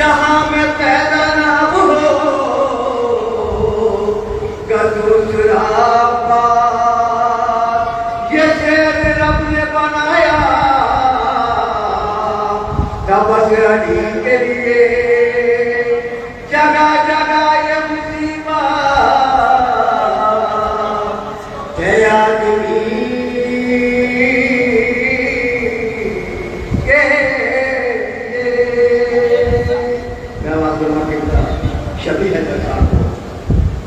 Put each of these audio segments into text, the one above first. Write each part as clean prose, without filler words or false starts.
جہاں میں پیدا نہ ہو دوسرا بات یہ شعر رب نے بنایا تبصرہ کے لیے جگہ جگہ یہ مصیبت ہے آدمی کے میں آواز بلند کی شبیہ ہے درکار کو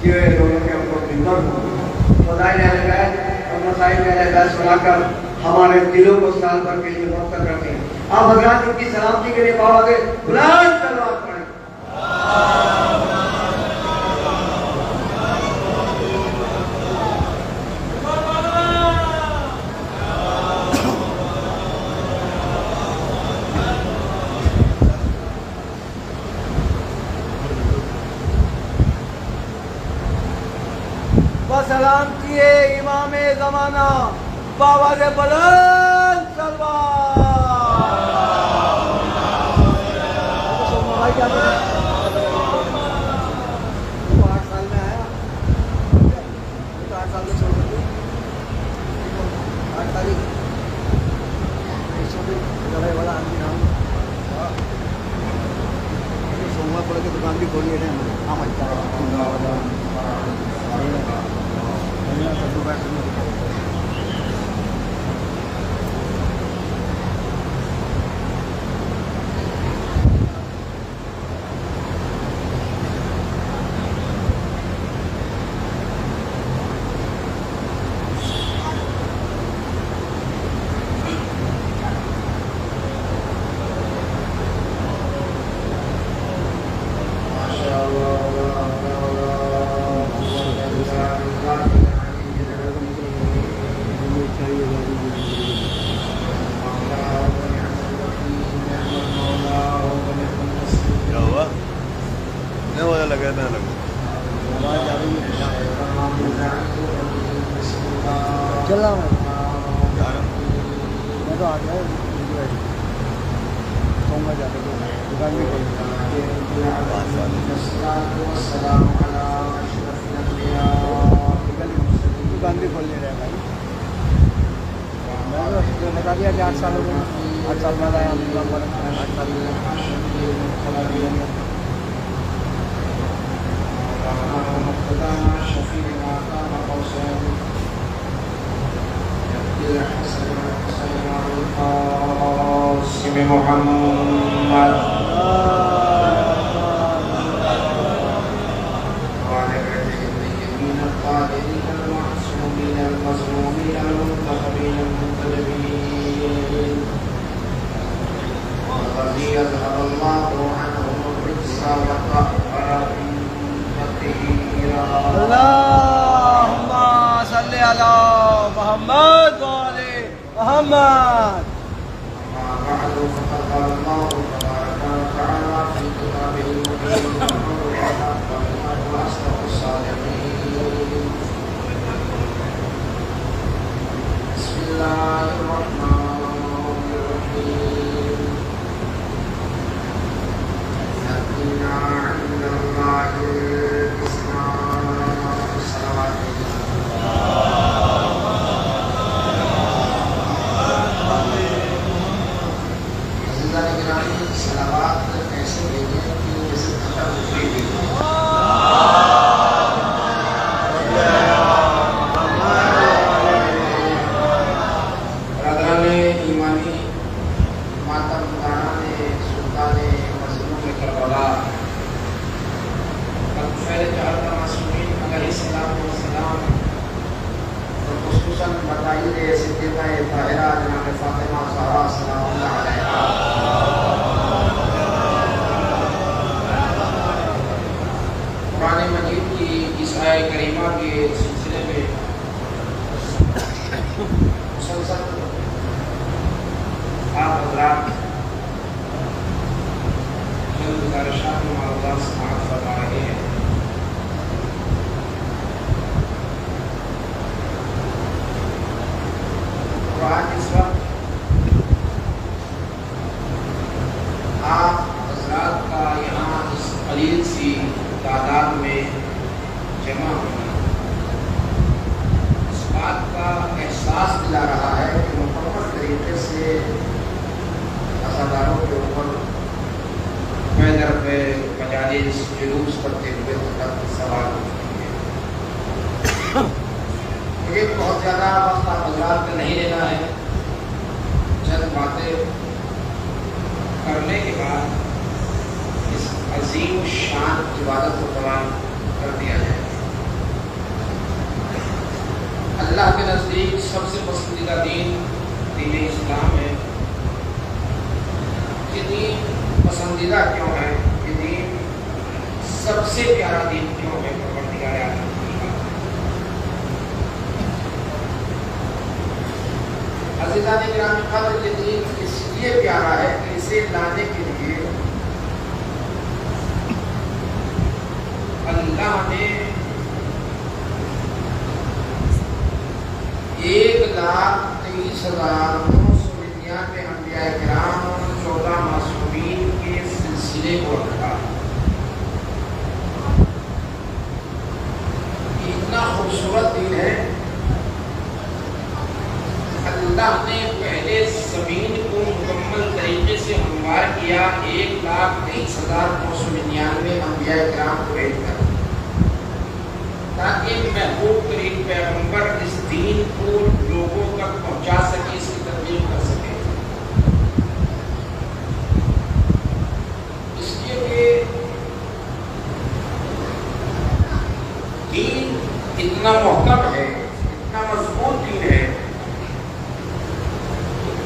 یہ دونوں کے اوپر دنبر ہوں خدای نے لگائے اور مسائل میں احساس بنا کر ہمارے دلوں کو سال بھر کے لیے موقع رکھتے ہیں آپ حضرات ان کی سلامتی کے لیے پاؤ آگے بلند تلوار پڑھیں سلام کیے امام زمانہ باواز بلند دکان بھی کھولی ہے آپ حضرات کا قلیل سی تعداد میں جمع ہونا اس بات کا احساس دلا رہا ہے کہ مکمل طریقے سے عزاداروں کے اوپر پیدر پہ مجالس جلوس کرتے ہوئے سوال ہو چکی ہے۔ مجھے بہت زیادہ وقت حضرات کا نہیں لینا ہے، چند باتیں کرنے کے بعد اس عظیم شان عبادت کو تمام کر دیا جائے۔ اللہ کے نزدیک سب سے پسندیدہ دین دین اسلام ہے۔ یہ دین پسندیدہ کیوں ہے؟ یہ دین سب سے پیارا دین کیوں ہے؟ پروردگار عالم کی بات ہے۔ عزیزان گرامی قدر، یہ دین اس لیے پیارا ہے کہ اسے لانے کے لیے اللہ نے 1,23,999 انبیاء کرام اور 14 معصومین کے سلسلے کو رکھا۔ اتنا خوبصورت دین ہے۔ اللہ نے پہلے زمین کو مکمل طریقے سے ہموار کیا 1,23,999 انبیاء کرام کو بھیج کر، تاکہ محبوب ترین پیغمبر اس دین کو لوگوں تک پہنچا سکے، اس کی تبلیغ کر سکے۔ اس لیے کہ دین اتنا محکم ہے، اتنا مضبوط دین ہے،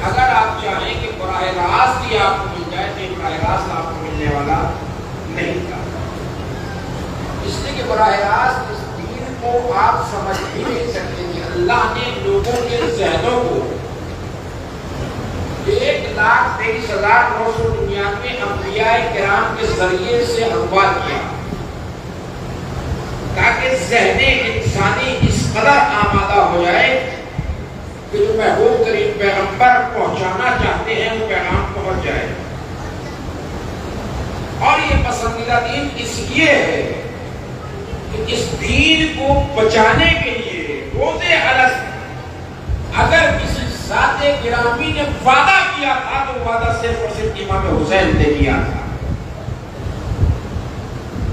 اگر آپ چاہیں کہ براہ راست ہی آپ کو مل جائے تو براہ راست آپ کو ملنے والا نہیں تھا۔ اس لیے کہ براہ راست اس دین کو آپ سمجھ بھی نہیں سکتے کہ اللہ نے لوگوں کے ذہنوں کو 1,23,999 انبیاء کرام کے ذریعے سے ہموار کیا، تاکہ ذہن انسانی اس قدر آمادہ ہو جائے کہ جو محبوب ترین پیغمبر پہنچانا چاہتے ہیں وہ پیغام پہنچ جائے۔ اور یہ پسندیدہ دین اس لیے ہے کہ اس دین کو بچانے کے لیے روز الست اگر کسی ذات گرامی نے وعدہ کیا تھا تو وعدہ صرف اور صرف امام حسین نے کیا تھا۔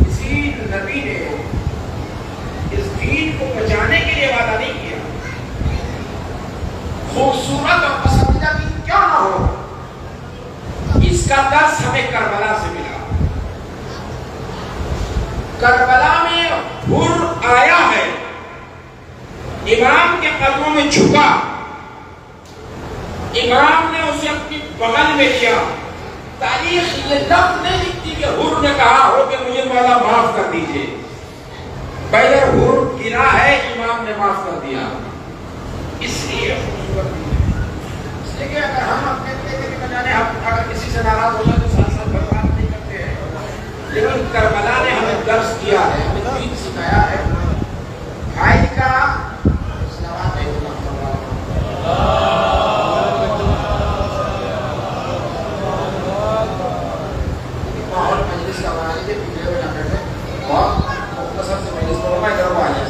کسی نبی نے اس دین کو بچانے کے لیے وعدہ نہیں کیا۔ خوبصورت اور پسندیدہ دین کیوں نہ ہو، اس کا درس ہمیں کربلا سے ملا۔ کربلا میں حر آیا ہے، امام کے قدموں میں جھکا، امام نے اسے اپنی بغل میں لیا۔ تاریخ یہ لفظ نہیں لکھتی کہ حر نے کہا ہو کہ مجھے مولا معاف کر دیجئے، پہلے حر گرا ہے، امام نے معاف کر دیا۔ اس لیے اس لیے کہ اگر ہم اپنے کے بجانے اگر کسی سے ناراض ہو جائے تو ساتھ ساتھ برباد نہیں کرتے ہیں، لیکن کربلا نے ہمیں درس دیا ہے، ہمیں دین سکھایا ہے۔ بھائی کا ماحول مجلس کا بنا لیجیے، پیچھے ہوئے نہ بیٹھے، اور مختصر سے مجلس کو روپائے ضرور آ جائے۔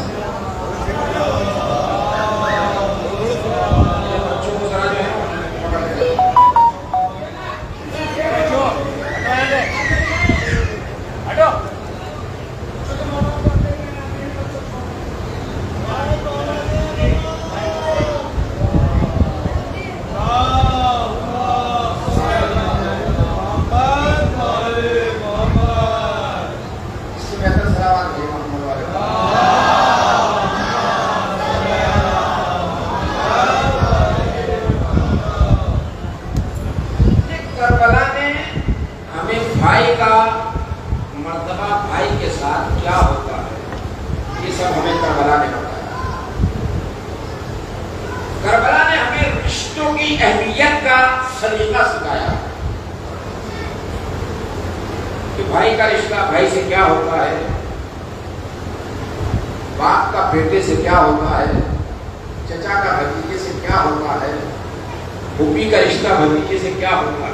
اہمیت کا سلیقہ سکھایا کہ بھائی کا رشتہ بھائی سے کیا ہوتا ہے، باپ کا بیٹے سے کیا ہوتا ہے، چچا کا بھتیجے سے کیا ہوتا ہے، پھوپھی کا رشتہ بھتیجے سے کیا ہوتا ہے۔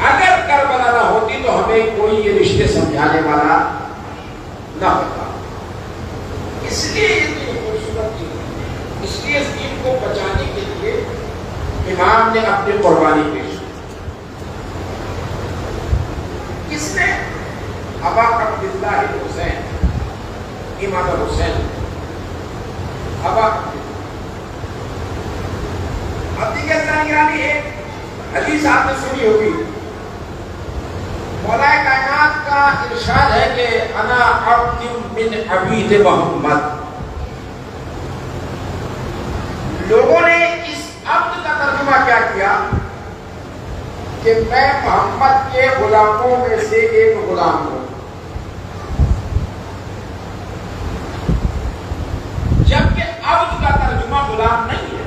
اگر کربلا نہ ہوتی تو ہمیں کوئی یہ رشتے سمجھانے والا نہ ہوتا. اس لیے یہ دین خوبصورت چیز ہے. اس لیے اس دین کو بچانے کے لیے امام نے اپنی قربانی پیش کی. کس نے؟ ابا عبداللہ حسین، امام حسین. ابا اب دیکھیں سنگرانی ایک حدیث آپ نے سنی ہوگی. مولا کائنات کا ارشاد ہے کہ انا عبد من عبید محمد. لوگوں نے اس عبد کا ترجمہ کیا کیا کہ میں محمد کے غلاموں میں سے ایک غلام ہوں. جبکہ عبد کا ترجمہ غلام نہیں ہے.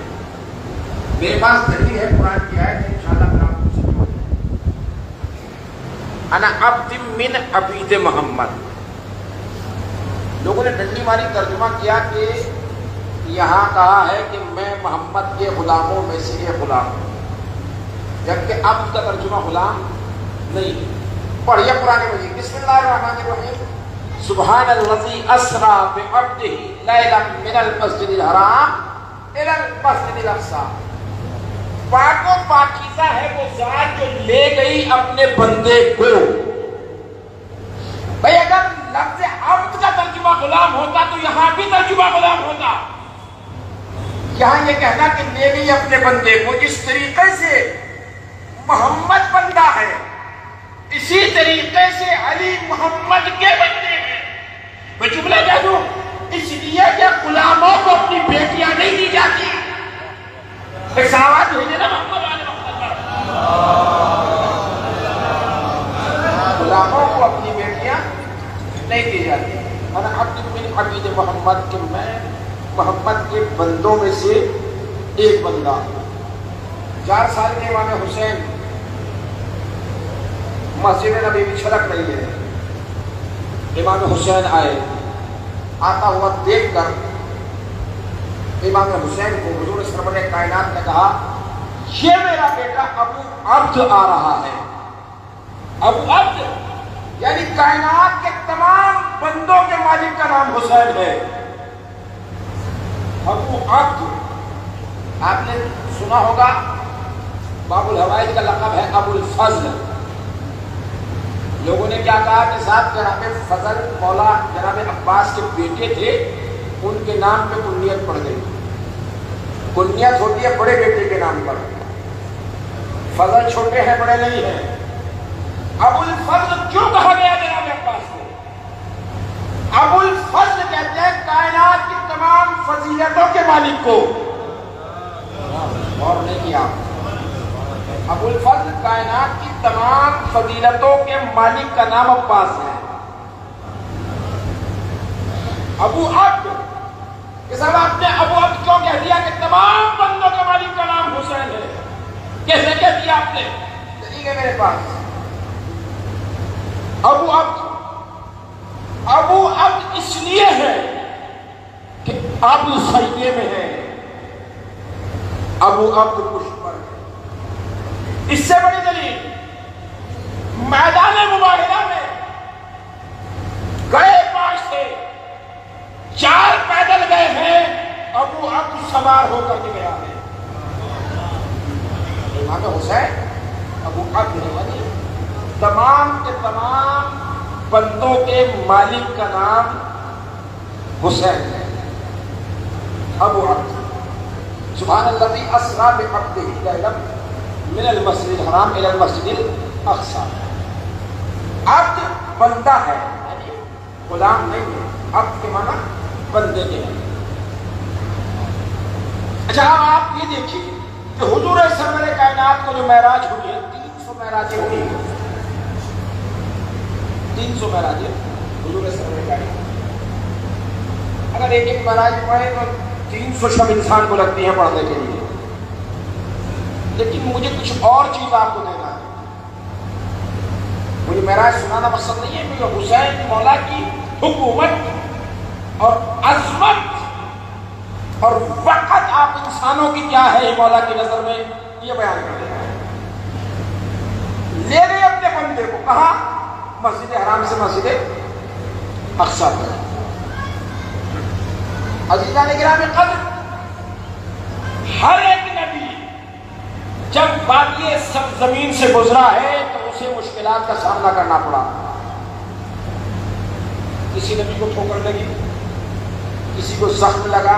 میرے پاس دلیل ہے قرآن کی آیت ہے، انشاءاللہ میں آپ کو سمجھاؤں. انا عبد من عبید محمد. لوگوں نے ڈنڈی ماری ترجمہ کیا کہ یہاں کہا ہے کہ میں محمد کے غلاموں میں سے ایک غلام ہوں، جبکہ عبد کا ترجمہ غلام نہیں ہے. پڑھیے قرآن مجید. بسم اللہ الرحمن الرحیم. سبحان الذی اسری بعبدہ لیلا من المسجد الحرام الی المسجد الاقصی. پاک و پاکیزہ ہے وہ ذات جو لے گئی اپنے بندے کو. بھئی اگر لفظ عبد کا ترجمہ غلام ہوتا تو یہاں بھی ترجمہ غلام ہوتا. یہاں یہ کہنا کہ لے گئی اپنے بندے کو، جس طریقے سے محمد بندہ ہے اسی طریقے سے علی محمد کے بندے ہیں. میں جملہ کہہ دوں، اس لیے کہ غلاموں کو اپنی بیٹیاں نہیں دی جاتی. پیشاوات بھیجے نا محمد والے غلاموں کو اپنی بیٹیاں نہیں دی جاتی. انا عبد من عبید محمد کہ میں محمد کے بندوں میں سے ایک بندہ. 4 سال کے امام حسین مسجد نبی میں چھلک رہی ہے. امام حسین آئے. آتا ہوا دیکھ کر امام حسین کو حضور سرور کائنات نے کہا یہ میرا بیٹا ابو عبد آ رہا ہے. ابو عبد یعنی کائنات کے تمام بندوں کے مالک کا نام حسین ہے. ابو عبد آپ نے سنا ہوگا، باب الحوائج کا لقب ہے ابو الفضل. لوگوں نے کیا کہا کہ صاحب جناب فضل مولا جناب عباس کے بیٹے تھے، ان کے نام پہ کنیت پڑ گئی. کنیت ہوتی ہے بڑے بیٹے کے نام پر. فضل چھوٹے ہیں، بڑے نہیں ہیں. ابو الفضل کیوں کہا گیا جناب عباس کو؟ ابو الفضل کہتے ہیں کائنات کی تمام فضیلتوں کے مالک کو. اور نہیں کیا، ابو الفضل کائنات کی تمام فضیلتوں کے مالک کا نام عباس ہے. ابو عبد کہ صاحب آپ نے ابو عبد کیوں کہہ دیا کہ تمام بندوں کے مالک کا نام حسین ہے؟ کیسے کہہ دیا آپ نے؟ ٹھیک ہے میرے پاس ابو عبد اس لیے ہے کہ ابو سیدے میں ہے. ابو عبد کشمر ہے. اس سے بڑی دلیل میدان مباہلہ میں گئے 5 تھے، 4 پیدل گئے ہیں. ابو عبد سوار ہو کر کے گیا ہے. امام حسین ابو عبد ہے. تمام کے تمام بندوں کے مالک کا نام حسین ہے. ابو عبد. سبحان الذی اسری بعبدہ لیلا من المسجد الحرام الی المسجد الاقصی. عبد بندہ ہے، یعنی غلام نہیں ہے. عبد کے معنی بندے کے ہیں. اچھا آپ یہ دیکھیے کہ حضور سرور کائنات کو جو معراج ہوئی ہے، 300 معراجیں ہوئی ہیں. 300 معراجیں حضور سرور کائنات. اگر ایک معراج پڑھے تو 300 شب انسان کو لگتی ہے پڑھنے کے لیے. لیکن مجھے کچھ اور چیز آپ کو دینا ہے. مجھے معراج سنانا مقصد نہیں ہے. مجھے حسین مولا کی حکومت اور عظمت اور وقت آپ انسانوں کی کیا ہے مولا کی نظر میں، یہ بیان کر دیں. لے گئے اپنے بندے کو. کہا مسجد حرام سے مسجد اقصی تک. عزیزان گرامی قدر، ہر ایک نبی جب وادی سرزمین سے گزرا ہے تو اسے مشکلات کا سامنا کرنا پڑا. کسی نبی کو ٹھوکر لگی، کسی کو زخم لگا،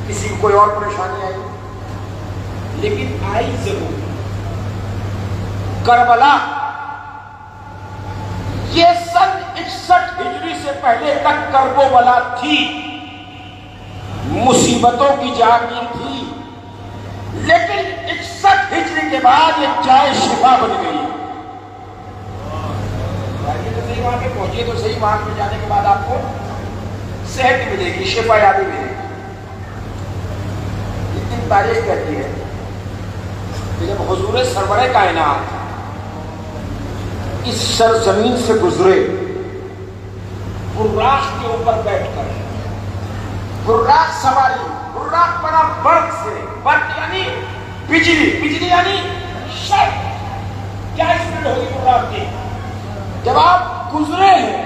کسی کو کوئی اور پریشانی آئی، لیکن آئی ضرور. کربلا یہ سن 61 ہجری سے پہلے تک کرب و بلا تھی، مصیبتوں کی جاگیر تھی، لیکن 61 ہجری کے بعد یہ جائے شفا بن گئی. وہاں پہ پہنچیے تو صحیح، وہاں پہ جانے کے بعد آپ کو صحت ملے گی، شفا یابی ملے گی. لیکن تاریخ کہتی ہے کہ جب حضور سرور کائنات اس سرزمین سے گزرے، براق کے اوپر بیٹھ کر، براق سواری، براق بنا برق سے، برق یعنی بجلی، بجلی یعنی شرط. کیا اسپیڈ ہوگی براق کی؟ جب آپ گزرے ہیں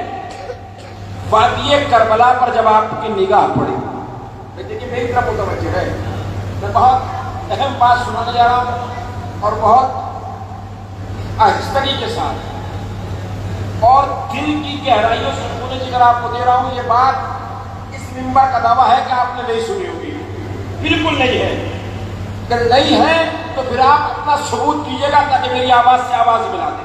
وادی کربلا پر، جب آپ کی نگاہ پڑی، دیکھیے میری طرف متوجہ ہے، میں بہت اہم بات سنانے جا رہا ہوں اور بہت آہستگی کے ساتھ اور دل کی گہرائیوں سے پونے جگر آپ کو دے رہا ہوں. یہ بات اس منبر کا دعویٰ ہے کہ آپ نے نہیں سنی ہوگی، بالکل نہیں ہے. اگر نہیں ہے تو پھر آپ اپنا ثبوت کیجیے گا تاکہ میری آواز سے آواز ملا دیں.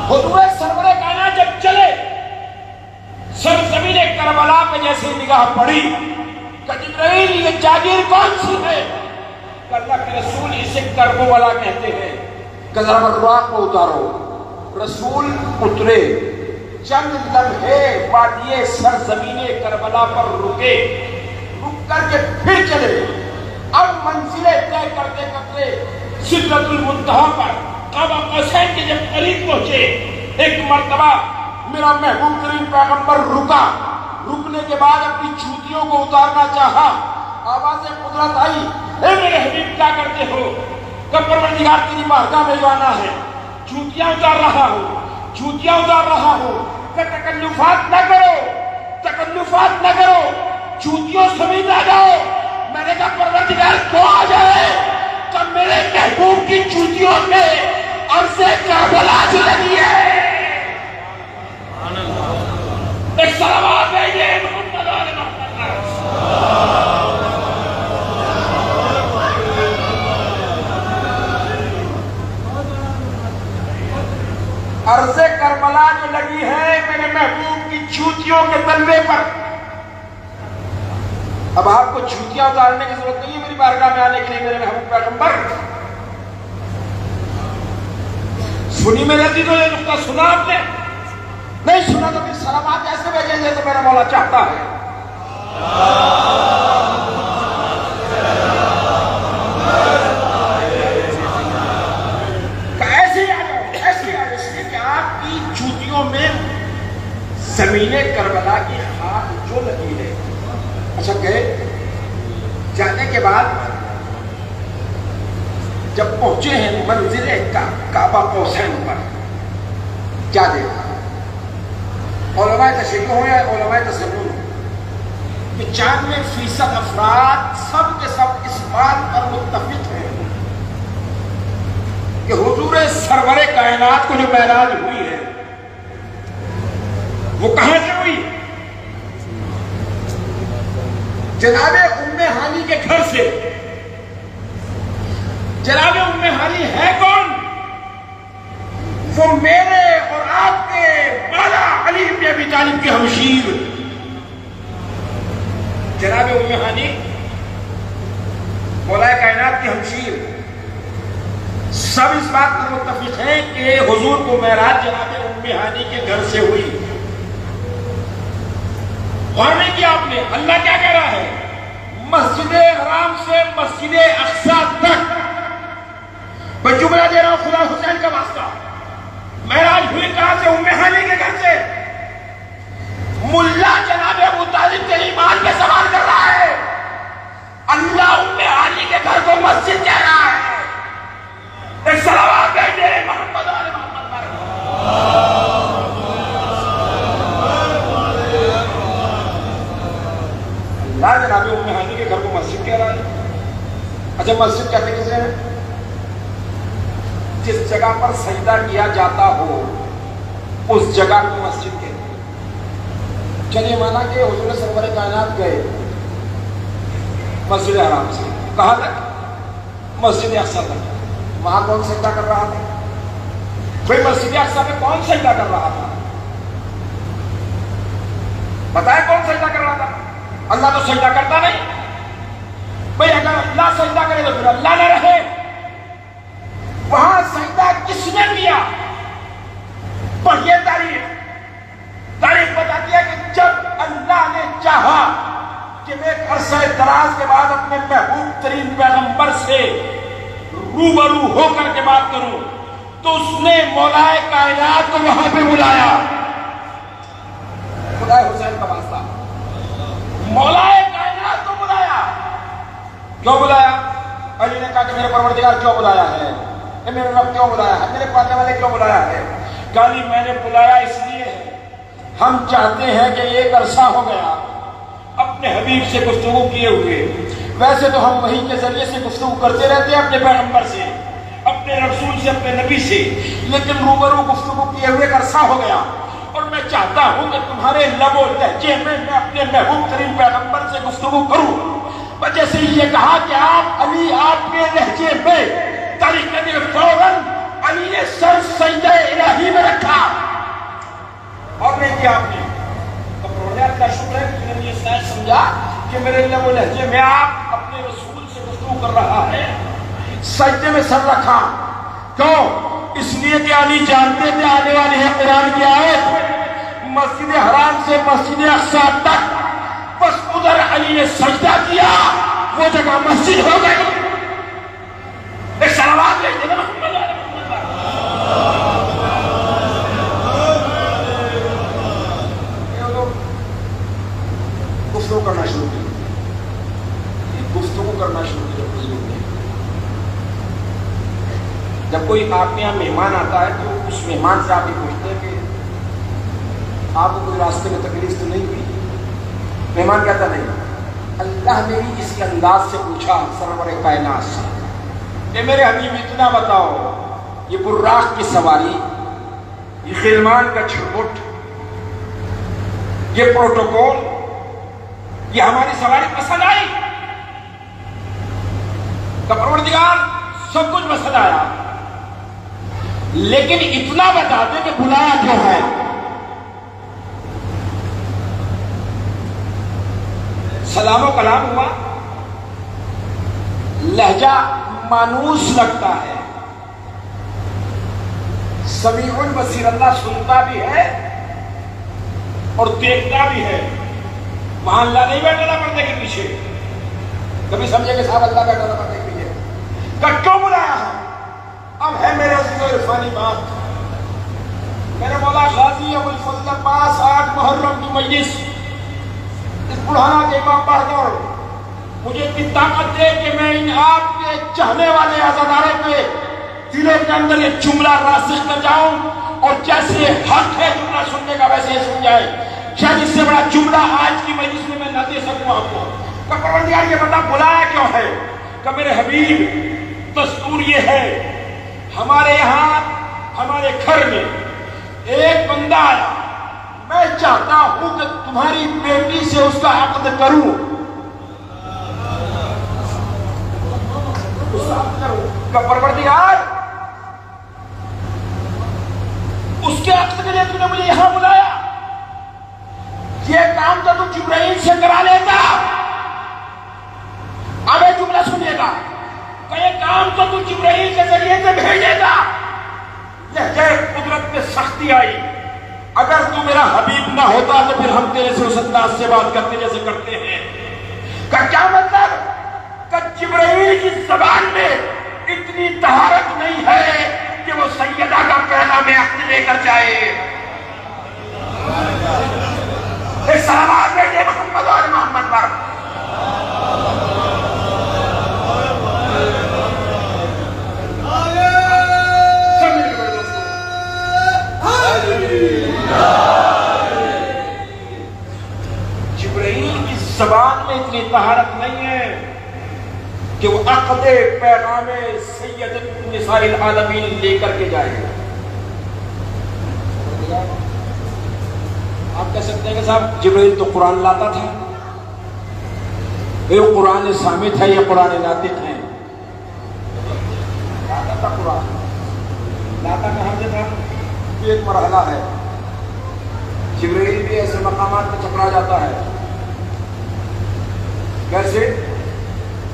حضور سرور کائنات جب چلے، سرزمین کربلا پہ جیسے نگاہ پڑی کہ جبرائیل یہ جاگیر کون سی ہے؟ کہ اللہ کے رسول اسے کرب و بلا کہتے ہیں، کہ ذرا براق کو اتارو. رسول اترے، چند لمحے وادی سرزمین کربلا پر رکے، رک کر کے پھر چلے. اب منزلیں طے کرتے کرتے سدرۃ المنتہا پر قاب قوسین کے جب قریب پہنچے، ایک مرتبہ میرا محبوب ترین پیغمبر رکا. رکنے کے بعد اپنی جوتیوں کو اتارنا چاہا. آواز قدرت آئی، اے میرے حبیب کیا کرتے ہو؟ کہ پروردگار تیری بارگاہ میں جو آنا ہے، جوتیاں اتار رہا ہوں، جوتیاں اتار رہا ہوں. کہ تکلفات نہ کرو، تکلفات نہ کرو، جوتیوں سمیت آ جاؤ. میں نے کہا پروردگار کیوں آ جائے؟ کہ میرے محبوب کی جوتیوں میں عرض کربلا جو لگی ہے. ایک سلامات ہے یہ محمد آل محمد. عرض کربلا جو لگی ہے میرے محبوب کی جوتیوں کے تلوے پر. اب آپ کو جوتیاں اتارنے کی ضرورت نہیں ہے میری بارگاہ میں آنے کے لیے میرے محبوب پیغمبر. سنی میں رہتی تو یہ نقطہ سنا آپ نے؟ نہیں سنا تو پھر سلامات ایسے بھیجیں جیسے میرا مولا چاہتا ہے. ایسے آ جاؤ، ایسے آ جاؤ، اس لیے کہ آپ کی جوتیوں میں زمین کربلا کی خاک جو لگی ہے. اچھا گئے، جانے کے بعد جب پہنچے ہیں منزل کعبہ قوسین پر، کیا دیکھا؟ علماء تشریح ہو یا علماء تصور، 95% افراد سب کے سب اس بات پر متفق ہیں کہ حضور سرور کائنات کو جو معراج ہوئی ہے وہ کہاں سے ہوئی؟ جناب ام ہانی کے گھر سے. جناب ام ہانی ہے کون؟ وہ میرے اور آپ کے مولا علی بن ابی طالب کے ہمشیر. جناب ام ہانی مولا کائنات کے ہمشیر. سب اس بات پر متفق ہیں کہ حضور کو معراج جناب ام ہانی کے گھر سے ہوئی. غور نہیں کیا آپ نے؟ اللہ کیا کہہ رہا ہے؟ مسجد حرام سے مسجد اقصی تک میں جملہ دے رہا ہوں خدا حسین کا واسطہ. معراج ہوئی کہاں سے؟ ام ہانی کے گھر سے. ملا جناب ابو طالب کے ایمان پہ سوال کر رہا ہے. اللہ ام ہانی کے گھر کو مسجد کہہ رہا ہے. ایک صلوات بھیجے محمد آل محمد پر. اللہ جناب ام ہانی کے گھر کو مسجد کہہ رہا ہے. اچھا مسجد کہتے کسے ہیں؟ جس جگہ پر سجدہ کیا جاتا ہو اس جگہ کو مسجد کہتے ہیں. چلیے مانا کہ حضور سرور کائنات گئے مسجد حرام سے کہاں تک؟ مسجد اقصی تک. وہاں کون سجدہ کر رہا تھا؟ بھائی مسجد اقصی میں کون سجدہ کر رہا تھا؟ بتائیں کون سجدہ کر رہا تھا؟ اللہ تو سجدہ کرتا نہیں. بھائی اگر اللہ سجدہ کرے تو پھر اللہ نہ رہے. وہاں سجدہ کس نے کیا؟ پڑھیے تاریخ بتاتی ہے کہ جب اللہ نے چاہا کہ میں ایک عرصہ دراز کے بعد اپنے محبوب ترین پیغمبر سے روبرو ہو کر کے بات کروں تو اس نے مولائے کائنات کو وہاں پہ بلایا. خدا حسین کا واسطہ مولائے کائنات کو بلایا. کیوں بلایا؟ علی نے کہا کہ میرے پروردگار کیوں بلایا ہے؟ میرے رب کیوں بلایا ہے؟ میرے پانے والے کیوں بلایا ہے؟ کالی میں نے بلایا اس لیے ہے ہم چاہتے ہیں کہ ایک عرصہ ہو گیا اپنے حبیب سے گفتگو کیے ہوئے. ویسے تو ہم وحی کے ذریعے سے گفتگو کرتے رہتے ہیں اپنے پیغمبر سے, اپنے رسول سے, اپنے نبی سے, لیکن روبرو گفتگو کیے ہوئے ایک عرصہ ہو گیا اور میں چاہتا ہوں کہ تمہارے لب و لہجے میں اپنے محبوب ترین پیغمبر سے گفتگو کروں. وجہ سے یہ کہا کہ آپ علی آپ کے لہجے میں تاریخ کے فوراً علی نے سر سجدہ الہی میں رکھا اور نہیں کیا آپ نے. اللہ کا شکر ہے کہ میں نے یہ سائز سمجھا کہ میرے لب و لہجے میں آپ اپنے رسول سے گفتگو کر رہا ہے. سجدے میں سر رکھا کیوں؟ اس لیے کہ علی جانتے تھے آنے والی ہے قرآن کی آیت مسجد حرام سے مسجد اقصی تک, بس ادھر علی نے سجدہ کیا وہ جگہ مسجد ہو گئی. ایک صلوات بھیجتے ہیں محمد آل محمد پر. گفتگو کرنا شروع کی, گفتگو کرنا شروع کی. جب کوئی آپ کے یہاں مہمان آتا ہے تو اس مہمان سے آپ یہ پوچھتے ہیں کہ آپ کو کوئی راستے میں تکلیف تو نہیں ہوئی؟ مہمان کہتا نہیں. اللہ نے بھی اسی انداز سے پوچھا سرور کائنات سے کہ میرے حبیب اتنا بتاؤ, یہ براق کی سواری, یہ خلمان کا چھرپٹ, یہ پروٹوکول, یہ ہماری سواری پسند آئی؟ پروردگار سب کچھ پسند آیا, لیکن اتنا بتا دے کہ بلایا کیوں ہے؟ سلام و کلام ہوا, لہجہ مانوس لگتا ہے, سمیع البصیر اللہ سنتا بھی ہے اور دیکھتا بھی ہے. وہاں اللہ نہیں بیٹھا تھا پردے کے پیچھے. کبھی سمجھے کہ صاحب اللہ بیٹھا تھا پردے کے پیچھے, کہ کیوں بلایا ہے؟ اب ہے میرے عزیز و عرفانی بات, میرے مولا غازی ابو الفضل عباس 8 محرم کی مجلس, اس بڑھانا کے امام بہادر مجھے اتنی طاقت دے کہ میں ان آپ کے چاہنے والے عزاداروں کے دلوں کے اندر یہ جملہ راسخ کر جاؤں اور جیسے حق ہے جملہ سننے کا ویسے ہی سن جائے. شاید اس سے بڑا جملہ آج کی مجلس میں نہ دے سکوں آپ کو. کہ پروردگار یہ بندہ بلایا کیوں ہے؟ کہ میرے حبیب دستور یہ ہے, ہمارے یہاں ہمارے گھر میں ایک بندہ آیا, میں چاہتا ہوں کہ تمہاری بیٹی سے اس کا عقد کروں. کہ پروردگار اس کے عقد کے لیے تم نے مجھے یہاں بلایا, یہ کام تو تم جبرائیل سے کرا لیتا. اب یہ جملہ سنیے گا کہ یہ کام تو تم جبرائیل کے ذریعے سے بھیجے گا. لہجہ قدرت میں سختی آئی. اگر تو میرا حبیب نہ ہوتا تو پھر ہم تیرے سے اس انداز سے بات کرتے جیسے کرتے ہیں. کہ کیا مطلب؟ کہ جبرائیل کی زبان میں اتنی طہارت نہیں ہے کہ وہ سیدہ کا کہنا میں عقد لے کر جائے. ایک صلوات بھیجے محمد آل محمد پر. کہ وہ عقد پیغام سید النساء العالمین لے کر کے جائے گا. آپ کہہ سکتے ہیں کہ صاحب جبرائیل تو قرآن لاتا تھا، یہ قرآن صامت ہے، یہ قرآن ناطق ہے. لاتا تھا قرآن، لاتا کہاں سے تھا؟ یہ ایک مرحلہ ہے. جبرائیل بھی ایسے مقامات پہ ٹکرا جاتا ہے. کیسے؟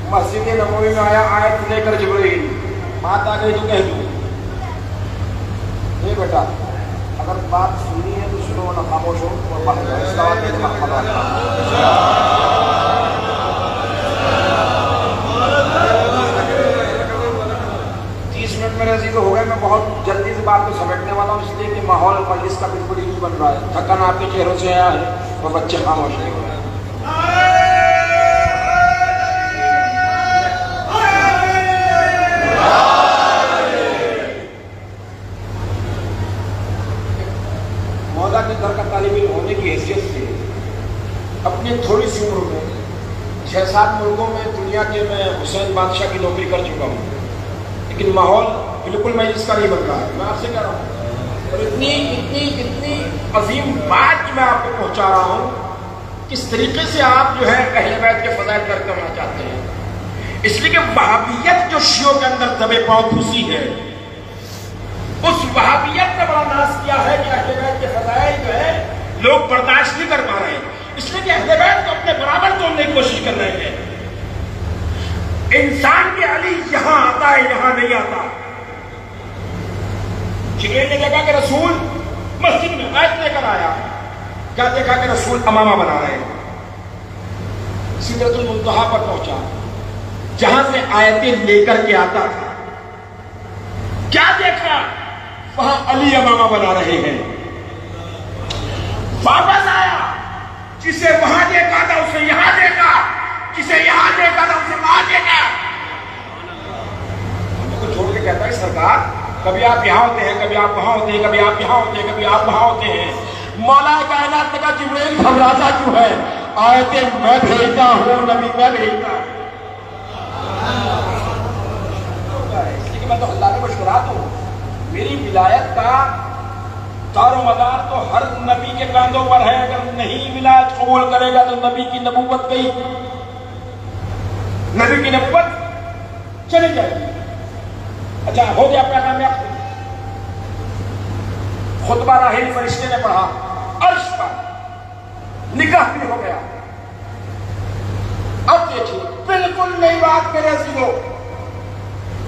مسجد نبوی میں آیا، آیت لے کر جبرائیل، بات آ گئی تو کہہ دوں اے بیٹا اگر بات سنی ہے تو سنو نہ خاموش ہو اور باہر جاؤ. اس دعوت میں منٹ میرے عزیز ہو گئے. میں بہت جلدی سے بات کو سمیٹنے والا ہوں، اس لیے کہ ماحول مجلس کا بالکل ہی بن رہا ہے. تھکن آپ کے چہروں سے آیا ہے اور بچے خاموش نہیں ہو رہے ہیں. مولا کے در کا طالب علم ہونے کی حیثیت سے اپنی تھوڑی سی عمر میں 6-7 ملکوں میں دنیا کے میں حسین بادشاہ کی نوکری کر چکا ہوں، لیکن ماحول بالکل میں اس کا نہیں بن رہا ہے. میں آپ سے کہہ رہا ہوں اور اتنی عظیم بات میں آپ کو پہنچا رہا ہوں، کس طریقے سے آپ جو ہے اہل بیت کے فضائل درک کرنا چاہتے ہیں. اس لیے کہ وہابیت جو شیعوں کے اندر دبے پاؤں گھسی ہے، اس وہابیت نے بڑا ناز کیا ہے کہ اہل بیت کے فضائل جو ہے لوگ برداشت نہیں کر پا رہے ہیں. اس لیے کہ اہل بیت کو اپنے برابر توڑنے کی کوشش کر رہے ہیں. انسان کے علی یہاں آتا ہے، یہاں نہیں آتا. جبرائیل نے دیکھا کہ رسول مسجد میں آیت لے کر آیا، کیا دیکھا کہ رسول امامہ بنا رہے ہیں. سدرۃ المنتہا پر پہنچا جہاں سے آیتیں لے کر کے آتا تھا. کیا دیکھا؟ وہاں علی امامہ بنا رہے ہیں. واپس آیا، جسے وہاں دیکھا تھا اسے یہاں دیکھا، جسے یہاں دیکھا تھا اسے وہاں دیکھا. ہم کو چھوڑ کے کہتا ہے سرکار کبھی آپ یہاں ہوتے ہیں، کبھی آپ وہاں ہوتے ہیں، کبھی آپ یہاں ہوتے ہیں، کبھی آپ وہاں ہوتے ہیں. مولا کائنات نے کہا جبرائیل گھبراتا کیوں ہے؟ آیتیں میں بھیجتا ہوں، نبی میں بھیجتا ہوں. اس لیے کہ میں تو اللہ کے مشکلات ہوں. میری ولایت کا دار و مدار تو ہر نبی کے کاندھوں پر ہے. اگر نہیں ولایت قبول کرے گا تو نبی کی نبوت گئی، نبی کی نبوت چلی جائے گی. اچھا ہو گیا پیغام میں خطبہ راحیل فرشتے نے پڑھا، عرش پر نکاح بھی ہو گیا. اب دیکھیے بالکل نئی بات میرے عزیزو،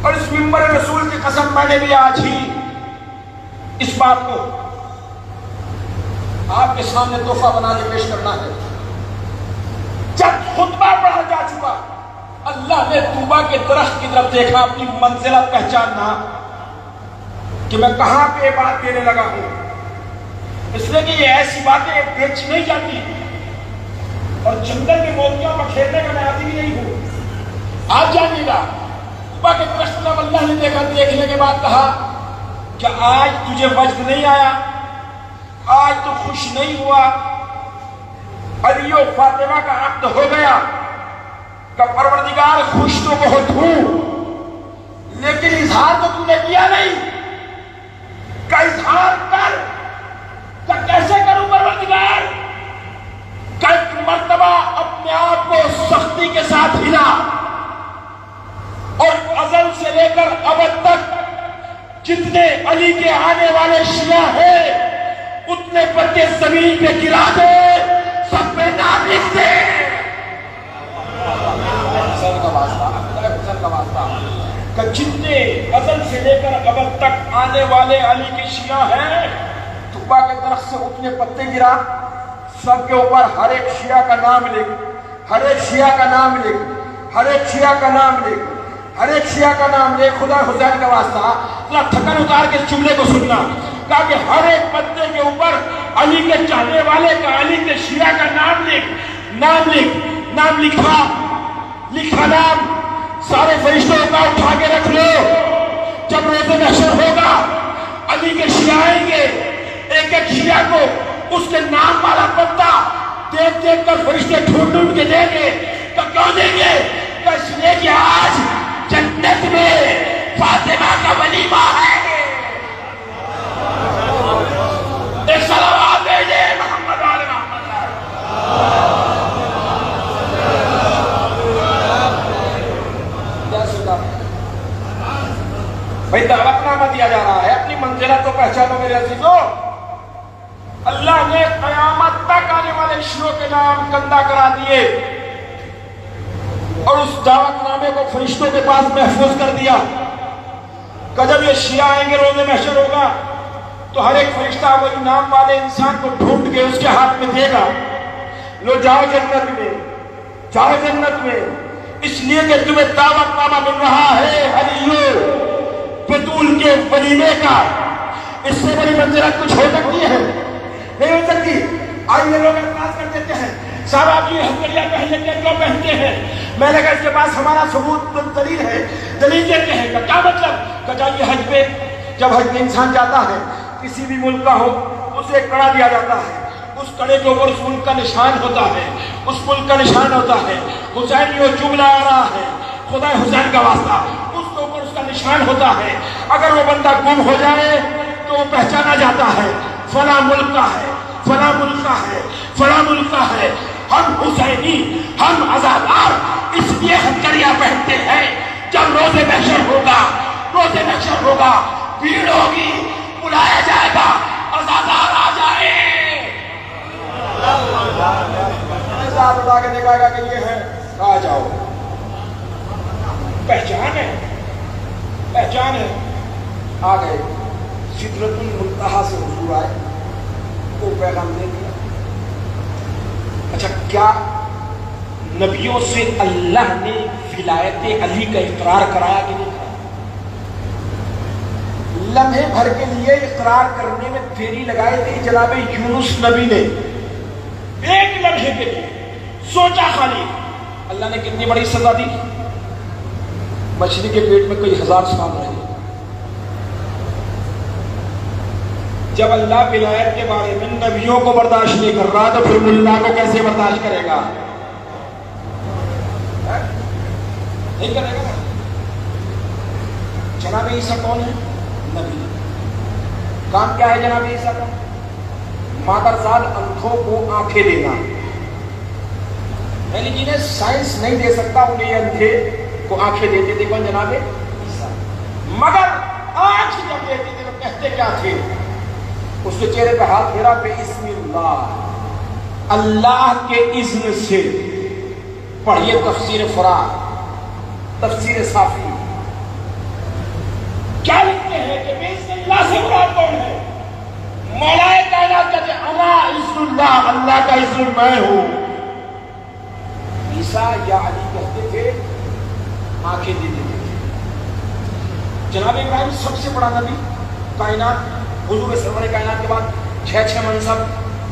اور اس منبر رسول کی قسم میں نے بھی آج ہی اس بات کو آپ کے سامنے تحفہ بنا کے پیش کرنا ہے. جب خطبہ پڑھا جا چکا، اللہ نے طوبہ کے درخت کی طرف دیکھا، اپنی منزلت پہچاننا کہ میں کہاں پہ بات دینے لگا ہوں. اس لیے کہ یہ ایسی باتیں بیچ نہیں جاتی، اور جنگل میں موتیوں پر کھیلنے کا میں عادی بھی نہیں ہوں. آپ جانیے گا طوبہ کے درخت پر اللہ نے دیکھا، دیکھنے کے بعد کہا کہ آج تجھے وجد نہیں آیا، آج تو خوش نہیں ہوا. علی و فاطمہ کا عقد ہو گیا کہ پروردگار خوش تو بہت ہوں، لیکن اظہار تو تم نے کیا نہیں. کا اظہار کر، کہ کیسے کروں پروردگار؟ کہ ایک مرتبہ اپنے آپ کو سختی کے ساتھ ہلا، اور ازل سے لے کر ابد تک جتنے علی کے آنے والے شیعہ ہیں اتنے پتے زمین پہ گرا دے، سب پہ نام لکھ دے. حسین کا واسطہ کہ جتنے ازل سے لے کر ابد تک آنے والے علی کے شیعہ ہیں، طوبہ کے درخت سے اتنے پتے گرا، سب کے اوپر ہر ایک شیعہ کا نام لکھ، ہر ایک شیعہ کا نام لکھ، ہر ایک شیعہ کا نام لکھ، ہر ایک شیعہ کا نام لے. خدا حسین کا واسطہ ذرا تھکن اتار کے اس جملے کو سننا، کہا کہ ہر ایک پتے کے اوپر علی کے چاہنے والے کا، علی کے شیعہ کا نام لکھ. نام لکھ، نام لکھا، لکھا نام. سارے فرشتوں کا اٹھا کے رکھ لو. جب روز محشر ہوگا علی کے شیعہ آئیں گے، ایک ایک شیعہ کو اس کے نام والا پتا دیکھ دیکھ کر فرشتے ڈھونڈ ڈھونڈ کے دیں گے. تو کیوں دیں گے؟ اس لیے کہ آج فاطمہ کا ولیمہ ہے. ایک صلوات بھیجے محمد آل محمد. بھائی دعوت نامہ دیا جا رہا ہے, اپنی منزلت تو پہچانو میرے عزیزو. اللہ نے قیامت تک آنے والے شیعوں کے نام گندا کرا دیے اور اس دعوت نامے کو فرشتوں کے پاس محفوظ کر دیا کہ جب یہ شیعہ آئیں گے روز محشر ہوگا تو ہر ایک فرشتہ وہی نام والے انسان کو ڈھونڈ کے اس کے ہاتھ میں دے گا, لو جاؤ جنت میں, جاؤ جنت میں, اس لیے کہ تمہیں دعوت نامہ مل رہا ہے علیو بطول کے ولیمے کا. اس سے بڑی منزلت کچھ ہو سکتی ہے؟ نہیں ہو سکتی. آئیے لوگ اعتراض کر دیتے ہیں صاحب آپ یہ ہتھیلیاں پہن لیتے ہیں, کیوں پہنتے ہیں؟ میں نے کہا اس کے پاس ہمارا ثبوت دلیل ہے. دلیل دیتے ہیں کہ کیا مطلب؟ کہ جائیے حج پہ, جب حج پہ انسان جاتا ہے کسی بھی ملک کا ہو اسے ایک کڑا دیا جاتا ہے, اس کڑے کے اوپر اس ملک کا نشان ہوتا ہے, اس ملک کا نشان ہوتا ہے. حسین یہ جملہ آ رہا ہے خدا حسین کا واسطہ, اس کے اوپر اس کا نشان ہوتا ہے. اگر وہ بندہ گم ہو جائے تو وہ پہچانا جاتا ہے فلاں ملک کا ہے, فلاں ملک کا ہے, فلاں ملک کا ہے. ہم حسینی, ہم عزادار اس لیے ہتھیلیاں پہنتے ہیں. جب روز محشر ہوگا, روز محشر ہوگا, بھیڑ ہوگی, بلایا جائے گا, عزادار آ جائے, عزاد اٹھا کے دیکھا گا کہ یہ ہے, آ جاؤ. پہچان ہے, پہچان ہے. آ گئے سدرۃ المنتہا سے حضور آئے, وہ پیغام دے دیا. اچھا کیا نبیوں سے اللہ نے ولایت علی کا اقرار کرایا کہ نہیں کرایا؟ لمحے بھر کے لیے اقرار کرنے میں دیری لگائی تھی جناب یونس نبی نے, ایک لمحے کے لیے سوچا خالی. اللہ نے کتنی بڑی سزا دی, مچھلی کے پیٹ میں کئی ہزار سال رہے. جب اللہ ولایت کے بارے میں نبیوں کو برداشت نہیں کر رہا تو پھر ملا کو کیسے برداشت کرے گا؟ نہیں کرے گا. جناب عیسیٰ کون ہے؟ نبی. کام کیا ہے جناب عیسیٰ کا؟ مادرزاد اندھوں کو آنکھیں دینا. یعنی جنہیں سائنس نہیں دے سکتا انہیں یہ اندھے کو آنکھیں دیتے تھے. کون؟ جناب عیسیٰ. مگر آنکھ جب دیتے تھے تو کہتے کیا تھے؟ اس کے چہرے پہ ہاتھ پھیرا, پہ اسم اللہ, اللہ کے اذن سے. پڑھیے تفسیر فرات, تفسیر صافی. کیا لکھتے ہیں کہ بسم اللہ سے مراد کون ہے؟ مولا کائنات کہتے ہیں انا اذن اللہ, اللہ کا اذن میں ہوں. عیسیٰ یا علی کہتے تھے آنکھیں دے دیتے تھے. جناب ابراہیم سب سے بڑا نبی کائنات, حضور سرور کائنات کے بعد 6 منصب,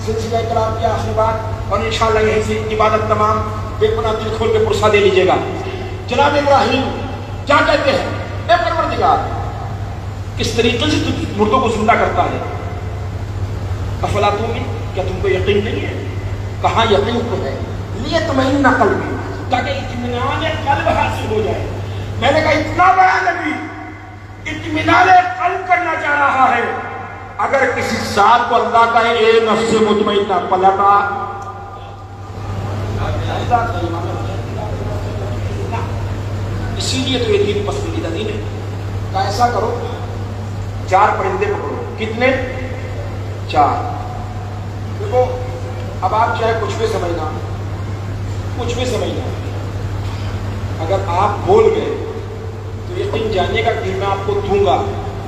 سلسلہ کلام کی آخری بات, اور انشاءاللہ یہیں سے عبادت تمام. بے پناہ دل کھول کے پرسہ دے لیجیے گا. جناب ابراہیم کیا کہتے ہیں؟ اے پروردگار, کس طریقے سے مردوں کو زندہ کرتا ہے؟ افلا تؤمن, کیا تم کو یقین نہیں ہے؟ کہاں یقین تو ہے. لیطمئن قلبی, تاکہ اطمینان قلب حاصل ہو جائے. میں نے کہا اتنا بڑا نبی اطمینان قلب کرنا چاہ رہا ہے, اگر کسی ذات کو اللہ کا اے نفس مطمئنہ پلٹا, اسی لیے تو یہ دین پسندیدہ دین ہے. کہ ایسا کرو 4 پرندے پکڑو. کتنے؟ 4. دیکھو اب آپ چاہے کچھ بھی سمجھنا, کچھ بھی سمجھنا, اگر آپ بول گئے تو یقین جانیے گا کہ میں آپ کو دوں گا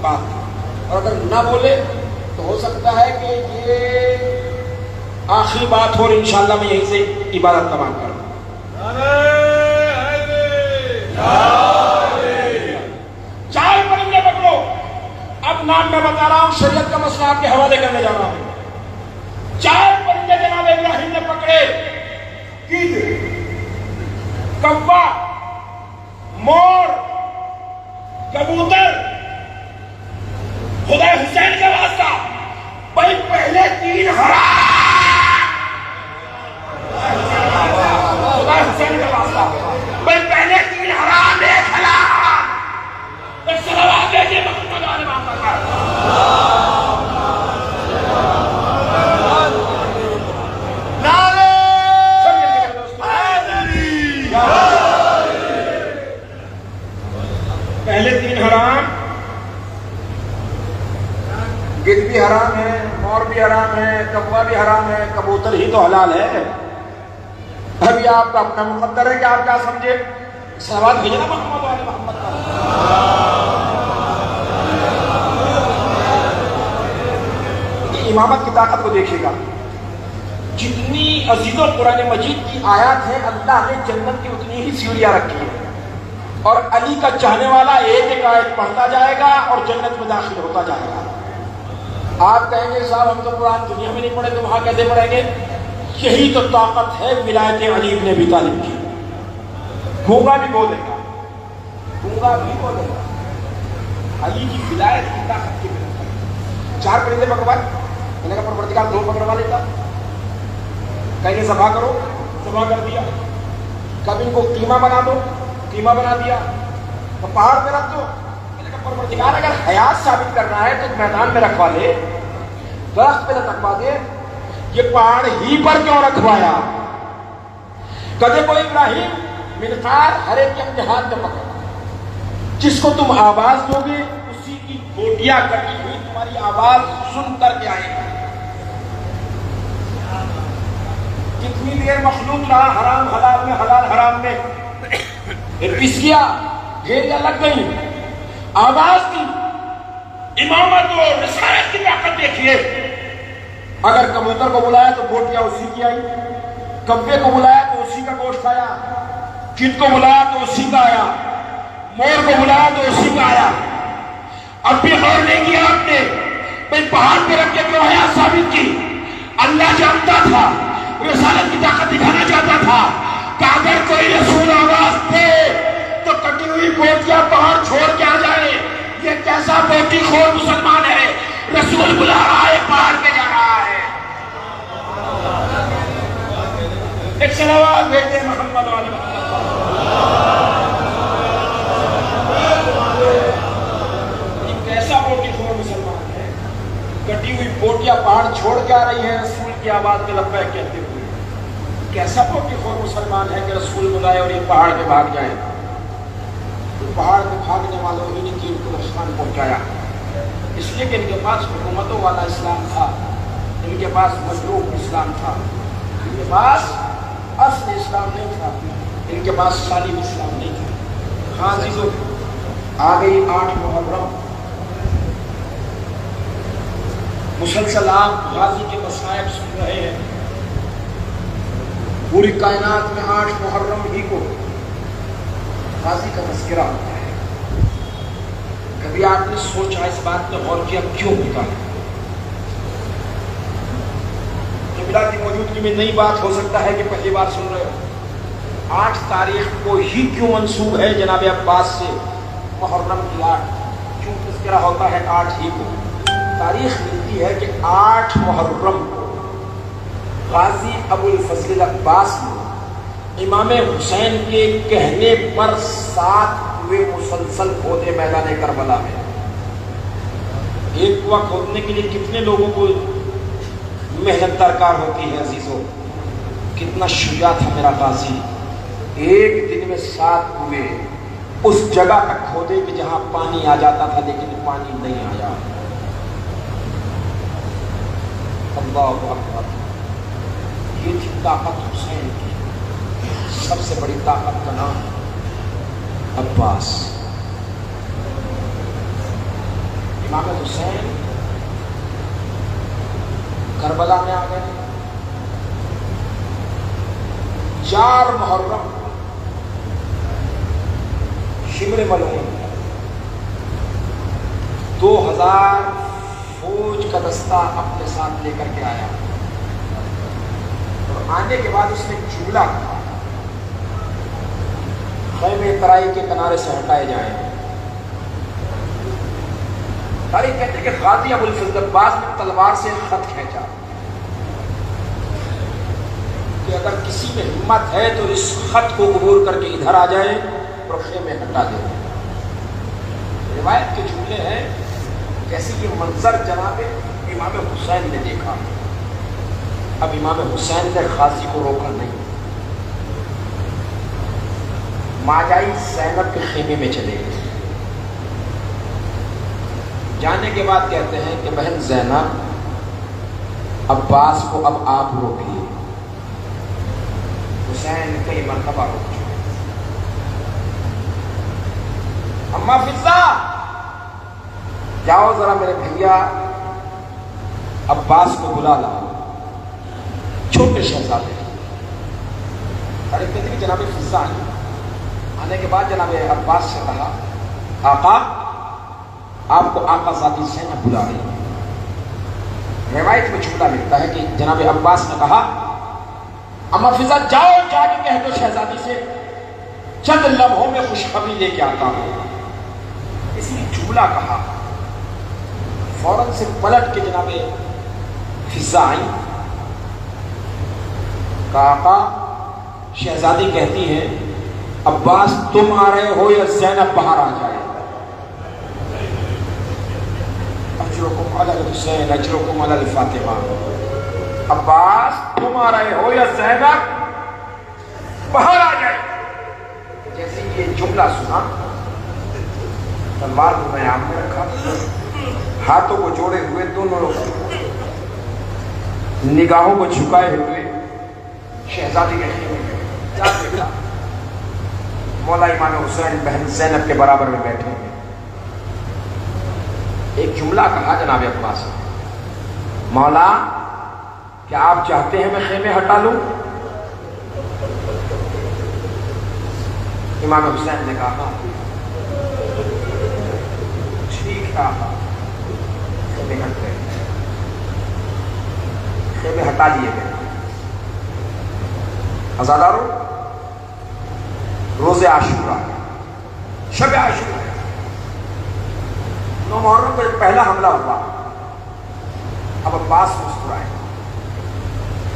بات, اور اگر نہ بولے تو ہو سکتا ہے کہ یہ آخری بات ہو اور انشاءاللہ میں یہیں سے عبادت تمام کروں. 4 پرندے پکڑو. اب نام میں بتا رہا ہوں, شریعت کا مسئلہ آپ کے حوالے کرنے جا رہا ہوں. 4 پرندے جناب ابراہیم نے پکڑے. کوا, مور, کبوتر. خدا حسین کا واسطہ بھائی پہلے 3 حرام. خدا حسین کا واسطہ بھائی پہلے 3 حرام, 1 حلال. پہلے 3 حرام، گدھ بھی حرام ہے، مور بھی حرام ہے، کوا بھی حرام ہے، کبوتر ہی تو حلال ہے۔ ابھی آپ کا اپنا مقدر ہے کہ آپ کیا سمجھے؟ سوال بھیجنا محمد والے محمد کا۔ امامت کی طاقت کو دیکھیے گا، جتنی عزیز و قرآن مجید کی آیات ہیں اللہ نے جنت کی اتنی ہی سیڑھیاں رکھی ہیں، اور علی کا چاہنے والا ایک ایک آیت پڑھتا جائے گا اور جنت میں داخل ہوتا جائے گا۔ آپ کہیں گے صاحب ہم تو قرآن دنیا میں نہیں پڑھے تو وہاں کیسے پڑھیں گے؟ یہی تو طاقت ہے ولایت علی ابن ابی طالب کی۔ گونگا بھی بولے گا، گونگا بھی بولے گا، علی کی ولایت کی طاقت کی بنا پر 4 پرندے پکوائے، میں نے کہا پروردگار 2 پکڑوا لیتا، کہیں گے ذبح کرو، ذبح کر دیا، کب ان کو قیمہ بنا دو، قیمہ بنا دیا، تو پہاڑ پہ رکھ دو، میں نے کہا پروردگار اگر حیات ثابت کرنا ہے تو میدان میں رکھوا لے، درخت پہ رکھوا دے، یہ پہاڑ ہی پر کیوں رکھوایا؟ کدے کو ابراہیم منقار ہر ایک کے اپنے ہاتھ میں پکڑا، جس کو تم آواز دو گے اسی کی بوٹیاں کٹی ہوئی تمہاری آواز سن کر کے آئے گی۔ کتنی دیر مخلوق رہا حرام حلال میں، حلال حرام میں، پھر پس گیا، گھیریاں لگ گئی، آواز دی، امامت و رسالت کی طاقت دیکھیے۔ اگر کبوتر کو بلایا تو بوٹیاں اسی کی آئی، کبے کو بلایا تو اسی کا گوشت آیا، چت کو بلایا تو اسی کا آیا، مور کو بلایا تو اسی کا آیا۔ اب بھی غور نہیں کیا آپ نے بھائی پہاڑ پہ رکھ کے کیوں حیات ثابت کی؟ اللہ جانتا تھا، رسالت کی طاقت دکھانا چاہتا تھا کہ اگر کوئی رسول آواز دے تو کٹی ہوئی بوٹیاں پہاڑ چھوڑ کے آ جائے۔ یہ کیسا بوٹی خور مسلمان ہے؟ رسول بلا رہا ہے، پہاڑ پہ جا رہا ہے۔ ایک صلوات بھیجتے محمد والے کیسا بوٹی خور مسلمان ہے؟ کٹی ہوئی بوٹیاں پہاڑ چھوڑ کے آ رہی ہیں رسول کی آواز میں لبیک کہتے ہوئے۔ کیسا بوٹی خور مسلمان ہے کہ رسول بلائے اور یہ پہاڑ پہ بھاگ جائے؟ تو پہاڑ پہ بھاگنے والوں ہی نے ان کو نقصان پہنچایا، اس لیے کہ ان کے پاس حکومتوں والا اسلام تھا، ان کے پاس مظلوم اسلام تھا، ان کے پاس اصل اسلام نہیں تھا، ان کے پاس سالم اسلام نہیں تھا۔ ہاں عزیزو، آ گئی 8 محرم، مسلسل آپ غازی کے مصائب سن رہے ہیں۔ پوری کائنات میں 8 محرم ہی کو غازی کا تذکرہ ہوتا ہے۔ کبھی آپ نے سوچا اس بات میں غور کیا کیوں ہوتا ہے؟ قبلہ کی موجودگی میں نئی بات ہو سکتا ہے کہ پہلی بار سن رہے ہو۔ 8 تاریخ کو ہی کیوں منسوب ہے جناب عباس سے؟ محرم کی 8 کیوں تذکرہ ہوتا ہے 8 ہی کو؟ تاریخ ملتی ہے کہ 8 محرم کو غازی ابو الفضل عباس نے امام حسین کے کہنے پر 7 ہوئے مسلسل کھودے میدان کربلا میں۔ ایک کنواں کھودنے کے لیے کتنے لوگوں کو محنت درکار ہوتی ہے عزیزو؟ کتنا شجاع تھا میرا غازی، ایک دن میں 7 ہوئے اس جگہ تک کھودے کہ جہاں پانی آ جاتا تھا لیکن پانی نہیں آیا۔ اللہ اکبر، یہ تھی طاقت حسین کی۔ سب سے بڑی طاقت کا نام عباس۔ امام حسین کربلا میں آ گئے۔ 4 محرم شمر ملعون 2000 فوج کا دستہ اپنے ساتھ لے کر کے آیا، اور آنے کے بعد اس نے جملہ کہا خیمے ترائی کے کنارے سے ہٹائے جائیں۔ تاریخ کہتے ہیں کہ غازی ابو الفضل عباس نے تلوار سے خط کھینچا کہ اگر کسی میں ہمت ہے تو اس خط کو عبور کر کے ادھر آ جائے اور خیمے ہٹا دے۔ روایت کے جملے ہیں کیسی کہ منظر جناب امام حسین نے دیکھا۔ اب امام حسین نے غازی کو روکا نہیں، ماجائی زینب کے خیمے میں چلے گئے۔ جانے کے بعد کہتے ہیں کہ بہن زینب عباس کو اب آپ روکیے. حسین کئی مرتبہ روک چکے. اما فضا جاؤ ذرا میرے بھیا عباس کو بلا لاؤ. چھوٹے شہزادے کہتے کہ جناب فضا آنے کے بعد جناب عباس سے کہا آقا آپ کو آقا ذاتی زینب بلا رہی ہے. روایت میں جملہ ملتا ہے کہ جناب عباس نے کہا اما فضا جاؤ جا کے کہہ دو شہزادی سے چند لمحوں میں خوشخبری لے کے آتا ہوں. اسی جملہ کہا فوراً سے پلٹ کے جناب فضا آئی. کہا آقا شہزادی کہتی ہے عباس تم آ رہے ہو یا زینب باہر آ جائے. اجرکم علی الحسین اجرکم علی الفاطمہ. عباس تم آ رہے ہو یا زینب باہر آ جائے. جیسے یہ جملہ سنا تلوار کو میں آم میں رکھا, ہاتھوں کو جوڑے ہوئے دونوں لوگ نگاہوں کو جھکائے ہوئے شہزادی کے خیمے میں جا دیکھا مولا امام حسین بہن زینب کے برابر میں بیٹھے ہیں. ایک جملہ کہا جناب عباس مولا کیا آپ چاہتے ہیں میں خیمے ہٹا لوں؟ امام حسین نے کہا ٹھیک ہے. خیمے ہٹ گئے, خیمے ہٹا لیے گئے. عزادارو روز عاشورہ شب عاشورہ 9 محرم کو پہلا حملہ ہوا. اب عباس مسکرائے,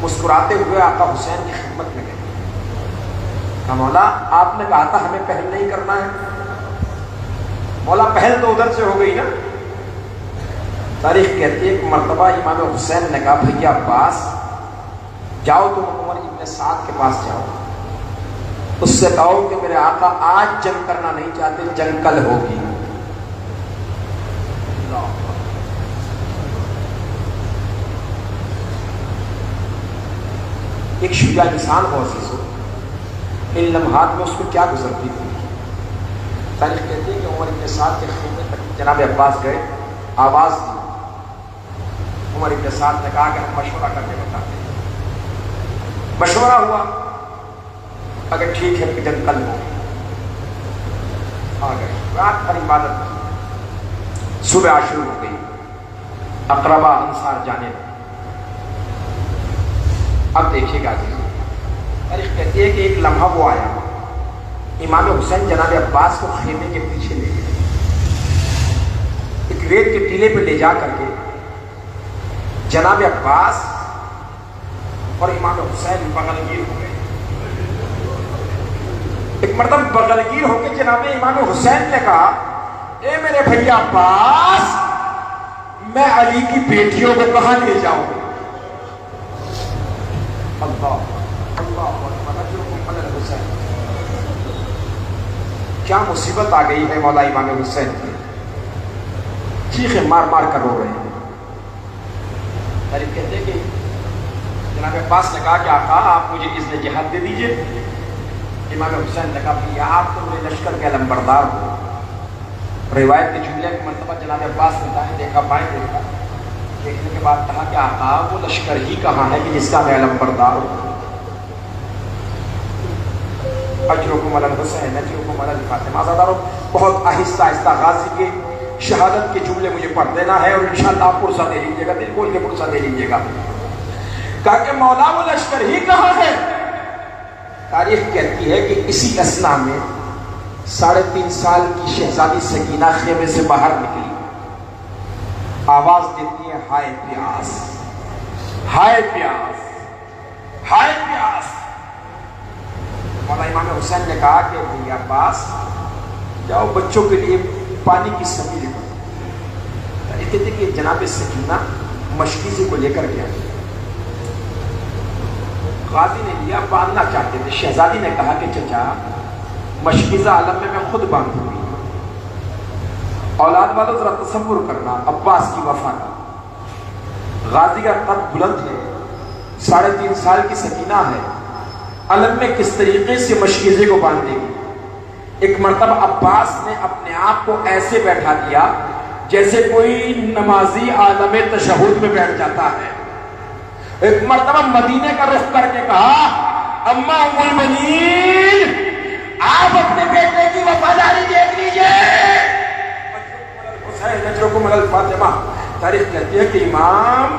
مسکراتے ہوئے آقا حسین کی خدمت میں گئے. کہا مولا آپ نے کہا تھا ہمیں پہل نہیں کرنا ہے. مولا پہل تو ادھر سے ہو گئی نا. تاریخ کہتی ہے کہ مرتبہ امام حسین نے کہا بھیا عباس جاؤ تم عمر ابن سعد کے پاس جاؤ, اس سے کہو کہ میرے آقا آج جنگ کرنا نہیں چاہتے, جنگ کل ہوگی. ایک شجاع انسان ہو عزیزو, ان لمحات میں اس کو کیا گزرتی تھی. تاریخ کہتی ہے کہ عمر ابن سعد کے خیمے تک جناب عباس گئے, آواز دی. عمر ابن سعد نے کہا کہ ہم مشورہ کر کے بتاتے ہیں. مشورہ ہوا اگر ٹھیک ہے کہ جنگ کل ہو. آ گئے رات بھر عبادت کی. صبح عاشور ہو گئی, اقربا انصار جانے لگے. اب دیکھیے گا تاریخ کہتی ہے کہ ایک لمحہ وہ آیا, امام حسین جناب عباس کو خیمے کے پیچھے لے گئے, ایک ریت کے ٹیلے پہ لے جا کر کے جناب عباس اور امام حسین بغلگیر ہو گئے. ایک مرتبہ بغلگیر ہو کے جناب امام حسین نے کہا اے میرے بھیا عباس میں علی کی بیٹیوں کو کہاں لے جاؤں. اللہ اللہ حسین, کیا مصیبت آ گئی ہے مولا امام حسین کی. چیخیں مار مار کر رو رہے ہیں. کہتے ہیں کہ جناب عباس نے کہا کہ آقا آپ مجھے اذن جہاد دے دیجئے. امام حسین نے کہا بھیا آپ تو میرے لشکر کے علمبردار ہو. روایت کے جملے کی مرتبہ جناب عباس نے دائیں دیکھا بائیں دیکھا, دیکھنے کے بعد کہا کہ آقا وہ لشکر ہی کہاں ہے کہ جس کا میں علمبردار ہوں. اجرکم علی الحسین اجرکم علی الفاطمہ. آزادارو بہت آہستہ آہستہ غازی کے شہادت کے جملے مجھے پڑھ دینا ہے اور انشاءاللہ آپ پرسہ دے لیجیے گا, دل کھول کے پرسہ دے لیجیے گا. کہا کہ مولا وہ لشکر ہی کہاں ہے. تاریخ کہتی ہے کہ اسی اثنا میں 3.5 سال کی شہزادی سکینہ خیمے سے باہر نکلی, آواز دیتی ہے ہائے پیاس ہائے پیاس ہائے پیاس. مولا امام حسین نے کہا کہ بھیا عباس جاؤ بچوں کے لیے پانی کی سبھی لے کر. کہتے کہ جناب سکینہ مشکیزی کو لے کر گیا. غازی نے لیا, باندھنا چاہتے تھے. شہزادی نے کہا کہ چچا مشکیزہ عالم میں خود باندھوں گی. اولاد والوں ذرا تصور کرنا عباس کی وفا کا. غازی کا قد بلند ہے، 3.5 سال کی سکینہ ہے، علم میں کس طریقے سے مشکیزے کو باندھے گی. ایک مرتبہ عباس نے اپنے آپ کو ایسے بیٹھا دیا جیسے کوئی نمازی عالم تشہد میں بیٹھ جاتا ہے. ایک مرتبہ مدینے کا رخ کر کے کہا اما ام المؤمنین آپ اپنے بیٹے کی وفاداری دیکھ لیجئے. نجرکم علی الفاطمہ. تاریخ کہتی ہے کہ امام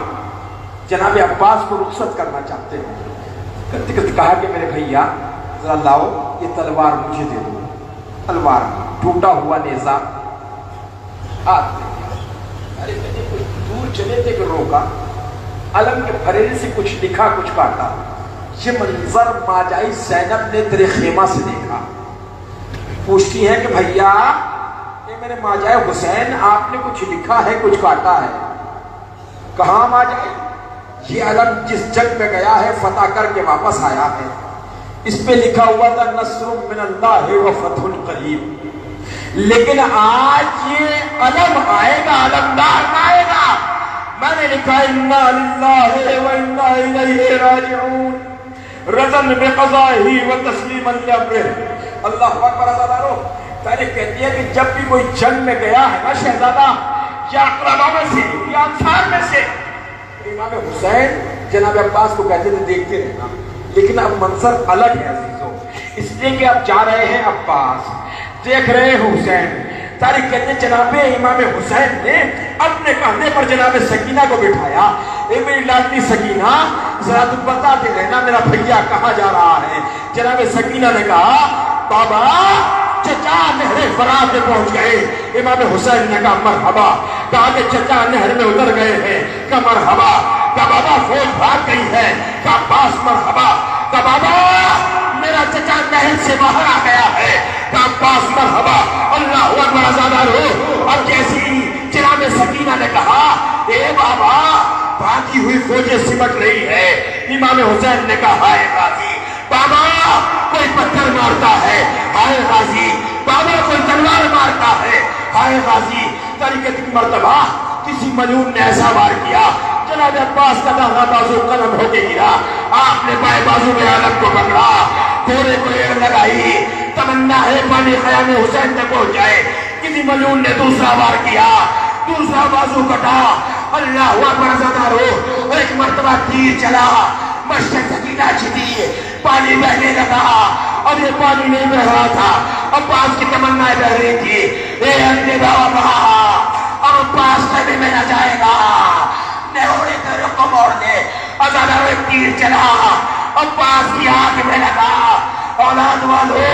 جناب عباس کو رخصت کرنا چاہتے ہیں. کرتے کرتے کہا کہ میرے بھیا ذرا لاؤ یہ تلوار مجھے دے دو. تلوار ٹوٹا ہوا نیزہ دور چلے تھے کہ روکا، علم کے پھریرے سے کچھ لکھا کچھ کاٹا. یہ منظر ماجائی زینب نے تیرے خیمہ سے دیکھا. پوچھتی ہے کہ بھیا کہ میرے ماجائے حسین آپ نے کچھ لکھا ہے کچھ کاٹا ہے. کہاں ماجائی؟ یہ علم جس جنگ میں گیا ہے فتح کر کے واپس آیا ہے، اس پہ لکھا ہوا تھا نصر من اللہ و فتح قریب. لیکن آج یہ علم آئے گا، علمدار آئے گا. میں نے لکھا انا للہ و انا الیہ راجعون رضا بقضائہ و تسلیما لامرہ. اللہ اکبر. عزادارو تاریخ کہتی ہے کہ جب بھی کوئی جنگ میں گیا ہے نا شہزادہ یا اقربا میں سے یا انصار میں سے، امام حسین جناب عباس کو کہتے تھے دیکھتے رہنا. لیکن اب منظر الگ ہے عزیزوں، اس لیے کہ اب جا رہے ہیں عباس، دیکھ رہے ہیں حسین. تاریخ کہتے ہیں جناب امام حسین نے اپنے کندھے پر جناب سکینہ کو بٹھایا. اے میری لاڈلی سکینہ ذرا تم بتاتے رہنا میرا بھیا کہاں جا رہا ہے. جناب سکینہ نے کہا بابا چچا نہر فرات میں پہنچ گئے. امام حسین نے کہا مرحبا. کہا کہ چچا نہر میں اتر گئے ہیں. کہا مرحبا. کہا بابا فوج بھاگ گئی ہے. کہا عباس مرحبا. کہا بابا میرا چچا نہر سے باہر آ گیا ہے. کہا عباس مرحبا. اللہ اکبر. عزادارو اب جیسی جناب سکینہ نے کہا اے بابا بھاگی ہوئی فوجیں سمٹ رہی ہے. امام حسین نے کہا ہائے غازی. بابا کوئی پتھر مارتا ہے ہائے غازی. بابا کوئی تلوار مارتا ہے ہائے غازی. طریقے کی مرتبہ کسی ملعون نے ایسا وار کیا جناب عباس کا داہنا بازو قلم ہو کے گرا. آپ نے بائیں بازو میں عالم کو پکڑا، گھوڑے کو ایڑ لگائی. تمنا ہے پانی خیام حسین تک پہنچ جائے. کسی ملعون نے دوسرا وار کیا، دوسرا بازو کٹا. اللہ اکبر. عزادارو ایک مرتبہ تیر چلا، مشت سکینہ چھٹی، پانی بہنے لگا. اب یہ پانی نہیں بہ رہا تھا، عباس کی تمنا بہ رہی تھی. اے اندھے بابا بہا اب عباس نبی میں نہ جائے گا. نیوڑے کے رخ کو موڑ دے. عزادارو ایک تیر چلا، عباس کی آنکھ میں لگا. اولاد والو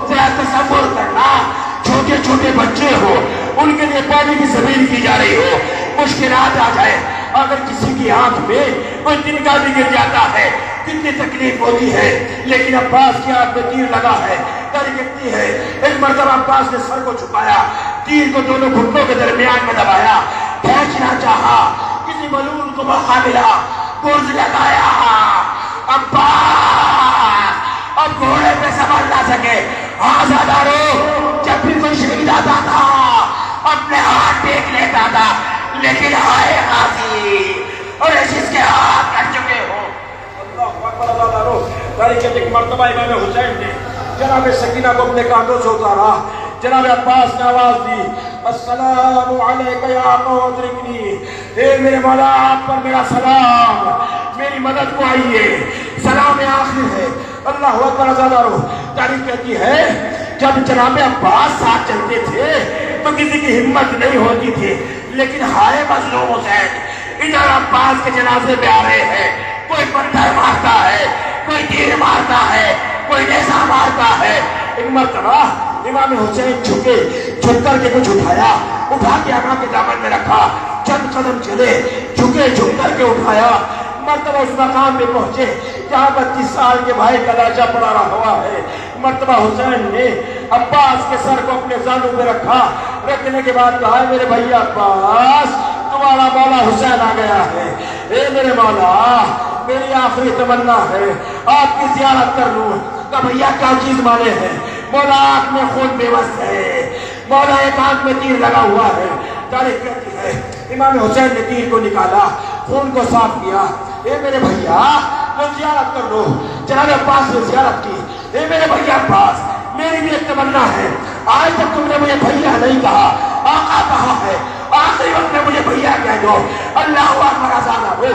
ذرا تصور کرنا چھوٹے چھوٹے بچے ہو ان کے لیے پانی کی زمین کی جا رہی ہو، مشکلات آ جائے، اگر کسی کی آنکھ میں کوئی تنکا بھی گر جاتا ہے کتنی تکلیف ہوتی ہے. لیکن عباس کی آنکھ میں تیر لگا ہے. تاریخ کہتی ہے ایک مرتبہ عباس نے سر کو چھپایا، تیر کو دونوں گھٹنوں کے درمیان میں دبایا، کھینچنا چاہا. کسی ملعون کو موقع ملا، گرز لگایا. عباس اب گھوڑے پہ سوار نہ سکے. عزادارو جب بھی کوئی شہید آتا تھا اپنے ہاتھ دیکھ لیتا تھا. لیکن ہائے غازی اور جس کے ہاتھ کٹ چکے ہو. اللہ اکبر. عزادارو تاریخ ایک مرتبہ امام حسین نے جناب سکینہ کو اپنے کاندھوں سے اتارا. جناب عباس نے آواز دی السلام علیکہ یا مدرکنی. اے میرے مولا آپ پر میرا سلام، میری مدد کو آئیے. سلام آخر ہے. اللہ اکبر. عزادارو تاریخ کہتی ہے جب جناب عباس ساتھ چلتے تھے تو کسی کی ہمت نہیں ہوتی تھی. لیکن ہائے مظلوم حسین ادھر عباس کے جنازے پہ آ رہے ہیں. کوئی پتھر مارتا ہے، کوئی تیر مارتا ہے، کوئی نیزہ مارتا ہے. ایک مرتبہ امام حسین جھک کر کے کچھ اٹھا کے آقا کے دامن میں رکھا. چند قدم چلے، جھک کر کے اٹھایا. مرتبہ اس مقام پہ پہنچے جہاں 32 سال کے بھائی کا لاچا پڑا رہا ہوا ہے. مرتبہ حسین نے عباس کے سر کو اپنے زانوں پہ رکھا. رکھنے کے بعد کہا میرے بھائی عباس تمہارا مولا حسین آ گیا ہے. اے میرے مولا میری آخری تمنا ہے آپ کی زیارت کر لوں. کہا بھیا کیا چیز مانے ہیں؟ مولا آنکھ میں خون بے بس ہے، مولا ایک آنکھ میں تیر لگا ہوا ہے. تاریخ کہتی ہے امام حسین نے تیر کو نکالا, خون کو صاف کیا. اے میرے بھیا تو زیارت کر لو. جناب عباس نے زیارت کی. اے میرے بھیا عباس, میری بھی ایک تمنا ہے, آج تک تم نے مجھے بھیا نہیں کہا, آقا کہا ہے, آخری وقت میں مجھے بھیا کہہ دو. اللہ اکبر آزادہ ہو.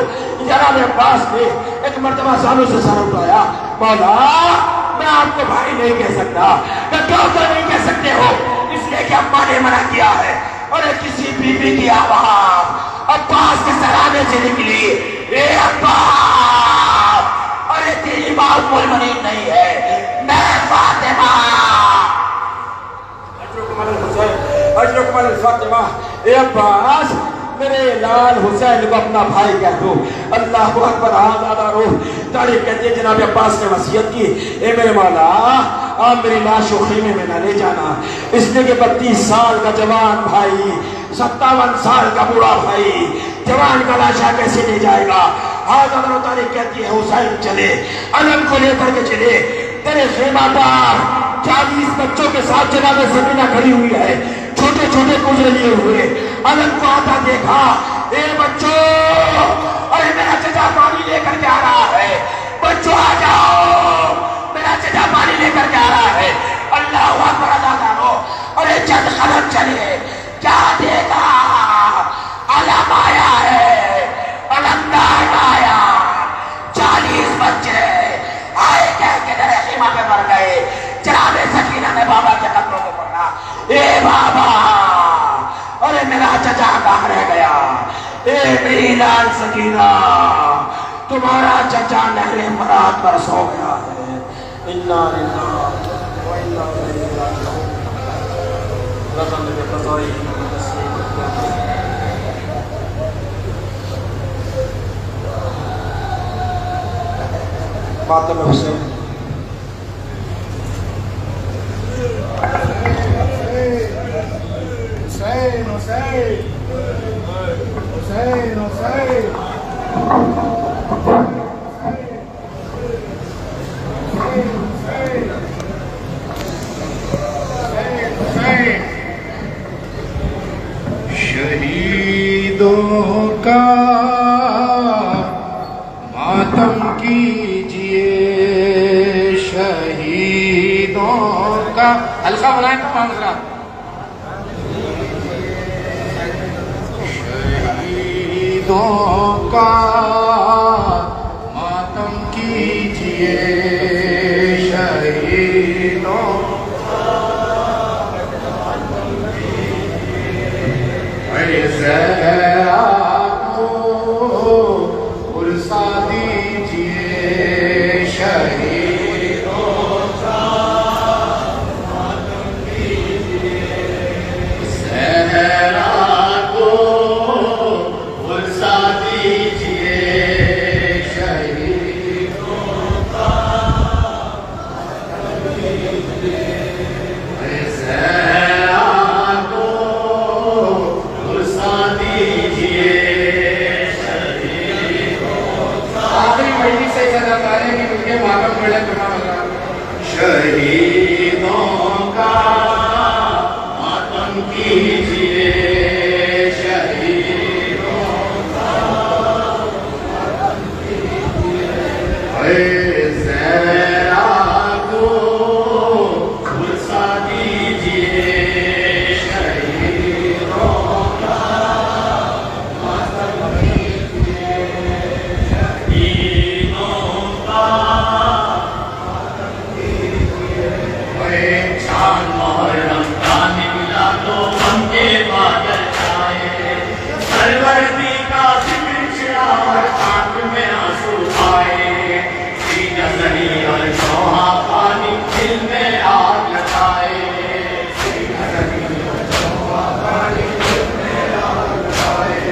جناب عباس نے ایک مرتبہ سانوں سے سر اٹھایا, مولا میں آپ کو بھائی نہیں کہہ سکتا. کہ کیوں تو نہیں کہہ سکتے ہو؟ اس لیے کہ اماں نے منع کیا ہے. اور کسی بیوی کی آواز عباس کے سرانے سے نکلی, اے عباس, ارے تیری ماں ام المؤمنین نہیں ہے, میں فاطمہ. اجرکم الفاطمہ. اے عباس, میرے لال حسین کو اپنا بھائی کہہ دو. اللہ اکبر. آزادہ روح. تاریخ کہتی ہے جناب عباس نے وصیت کی, اے میرے مولا آپ میری لاش و خیمے میں نہ لے جانا, اس لیے کہ 32 سال کا جوان بھائی, 57 سال کا بوڑھا بھائی, جوان کا لاشا کیسے لے جائے گا. آزادہ روح. تاریخ کہتی ہے حسین چلے, علم کو لے کر کے چلے. تیرے خیمہ پر 40 بچوں کے ساتھ جناب سکینہ کھڑی ہوئی ہے, چھوٹے چھوٹے کجرے لیے ہوئے. علم کو آتا دیکھا, اے بچوں, ارے میرا چچا پانی لے کر کے آ رہا ہے, بچوں آ جاؤ, میرا چچا پانی لے کر کے آ رہا ہے. اللہ اکبر. آزادہ رو. ارے چند قدم چلے, کیا دیکھا, علم آیا ہے, علمدار آیا. 40 بچے آئے کہہ کے در خیمہ پہ مر گئے. جناب سکینہ نے بابا کے قدموں کو پکڑا, اے بابا, ارے میرا چچا کہاں رہ گیا. اے میری لال سکینہ, تمہارا چچا نہر فرات پر سو گیا ہے. انا للہ و انا الیہ راجعون. رسم بے قضائی ماتم حسین. حسین حسین حسین حسین شہیدوں کا ماتم کیجئے, شہیدوں کا حلقہ بنائیں تمام حضرات. شہیدوں کا ماتم کیجئے, شہیدوں زہرا کو عرصہ دیجئے, شہیدوں کا ماتم کیجئے, زہرا کو عرصہ دیجئے, شہیدوں کا ماتم کیجئے, زہرا شہیدوں کا ماتم کیجئے, شہیدوں کا ماتم کیجئے, زہرا کو عرصہ دیجئے, شہیدوں کا ماتم کیجئے, شہیدوں کا محرم کا نکلا تو ہم کے بادل چھائے, سرورتی کا ذکر چھڑا اور آنکھ میں آنسو آئے, سینہ زنی اور شوہاں پانی دل میں آگ لگائے, سینہ زنی اور شوہاں پانی دل میں آگ لگائے,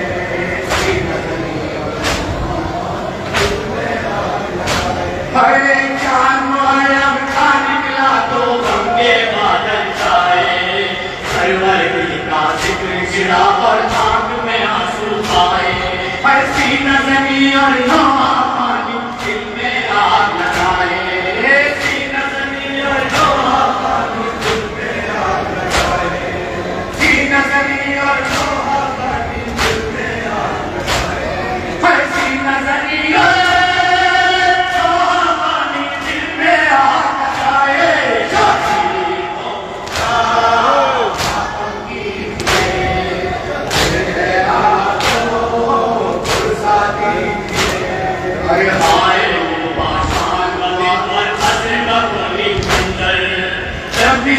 سینہ زنی اور شوہاں دل میں آگ لگائے. ہر چاند محرم کا نکلا تو ہم کے بادل چھائے, سرورتی کا ذکر چھڑا اور آنکھ میں آنسو آئے, ہر سینہ زمیں اور نواں پانی دل میں آگ لگائے, سینہ زمیں اور نواں پانی دل میں آگ لگائے.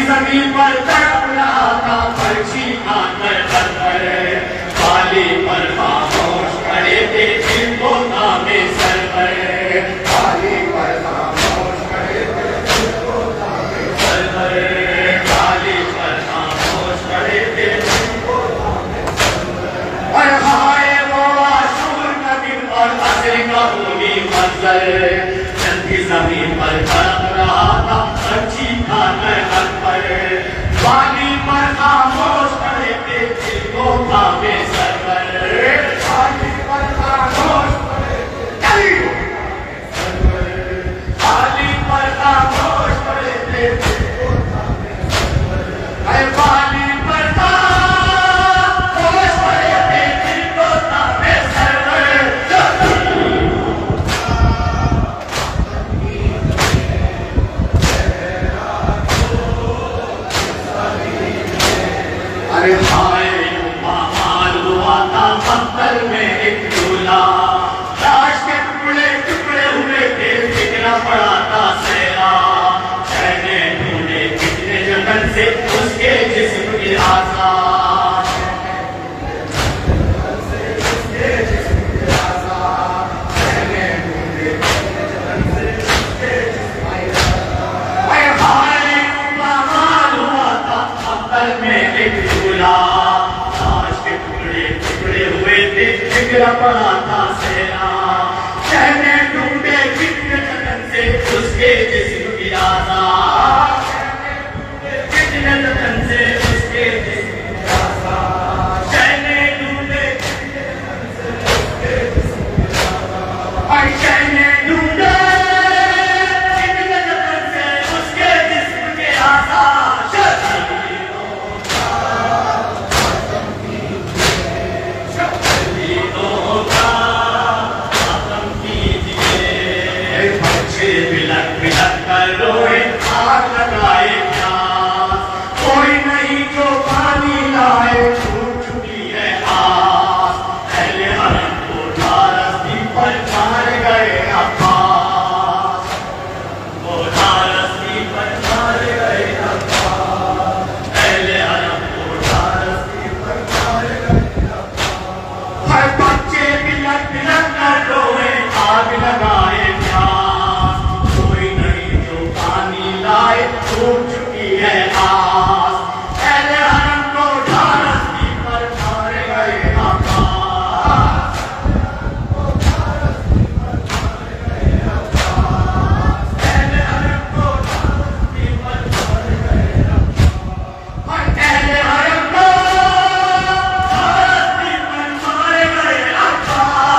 زمین پر تڑپ رہا تھا پرچھی کھان کر پتھر والی پر خاموش کھڑے تھے جن کو نام سرور والی پر خاموش کھڑے تھے جن کو نام سرور والی پر خاموش کھڑے تھے جن کو نام سرور اور ہائے وہ عاشور کا دن اور عصر کا خونی منظر چندی زمین پر تڑپ رہا تھا پرچھی کھان کر پتھر والی پر خاموش کھڑے تھے جن کو نام سرور والی پر خاموش کھڑے تھے والی پر خاموش کھڑے تھے جن کو نام سرور اے والی پر خاموش کھڑے تھے جن کو نام سرور ارے ہائے مامال ہوا تھا پتھر میں ایک جھولا لاش کے ٹکڑے ٹکڑے ہوئے تھے بکھرا پڑا تھا سیلا چہنے ڈھونڈے کتنے جگن سے اس کے جسم کی آزاد لاش کے ٹکڑے ٹکڑے ہوئے تھے بکھرا پڑا تھا سینا چہنے ڈھونڈے کتنے جتن سے اس کے جسم کی آزاد کتنے جتن سے اس کے جسم کی آزاد چہنے ڈھونڈے کتنے جتن سے اس کے جسم کی آزاد چہنے ڈھونڈے کتنے جتن سے اس کے جسم کی آزاد بلک بلک کر روئے آگ لگائے پیاس کوئی نہیں جو پانی لائے چھوٹ چکی ہے آس اہل حرم کو راستی پر مار گئے عباس وہ راستی پر مار گئے عباس اہل حرم کو راستی پر مار گئے عباس ہر بچے بلک بلک کر روئے آگ لگائے چھوٹ چکی ہے آس اہل حرم کو ڈھارستی پر مار گئے عباس اہل حرم کو ڈھارستی پر مار گئے عباس اہل حرم کو ڈھارستی پر مار گئے عباس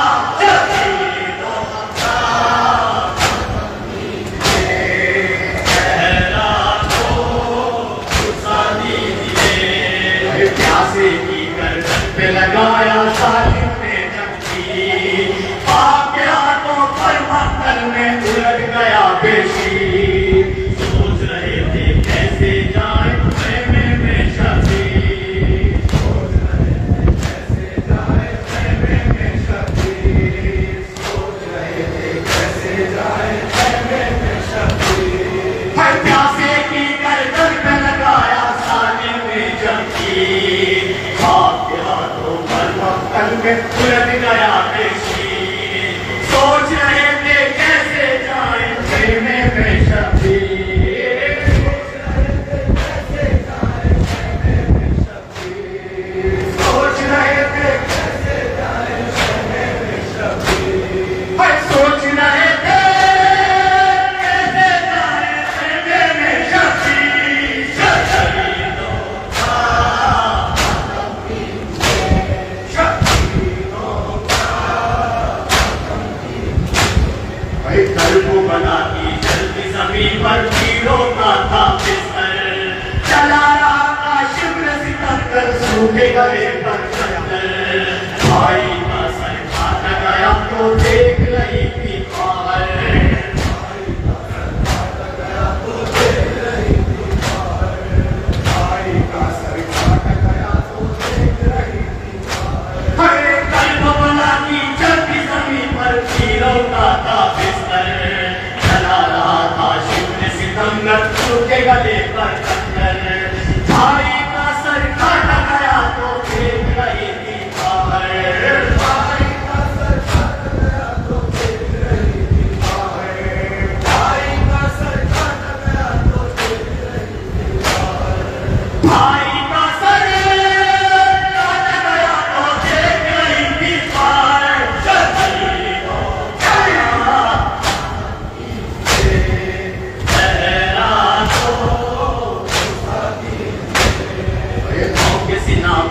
پیاسے کی گردن پہ لگایا ظالم نے جنگی آپ کے ہاتھوں پر مقتل میں الٹ گیا بیشی سوچ رہے تھے کیسے جائیں خیمے میں شبیر سوچ رہے تھے کیسے جائیں خیمے میں شبیر سوچ رہے تھے کیسے جائیں خیمے میں شبیر ہر پیاسے کی گردن پہ لگایا ظالم نے جنگی آپ کے ہاتھوں پر مقتل میں الٹ گیا بیشی سوچ رہے تھے کیسے جائیں خیمے میں شبیر سوچ رہے تھے کیسے جائیں خیمے میں شبیر سوچ رہے تھے کیسے جائیں خیمے میں شبیر سوچ رہے تھے کیسے جائیں خیمے میں شبیر شہیدوں کو بناتی جلدی زمین پر تیروں کا تھا بستر چلا رہا تھا شبر ستم کر سوکھے گلے پر چندر بھائی کا سر کھاتا گیا تو دیکھ رہی تھی خواہر بھائی کا سر کھاتا گیا تو دیکھ رہی تھی خواہر بھائی کا سر کھاتا گیا تو دیکھ رہی تھی خواہر قلب بنا کی جلدی زمین پر تیروں کا تھا بستر چلا رہا تھا شبر ستم کر سوکھے گلے پر چندر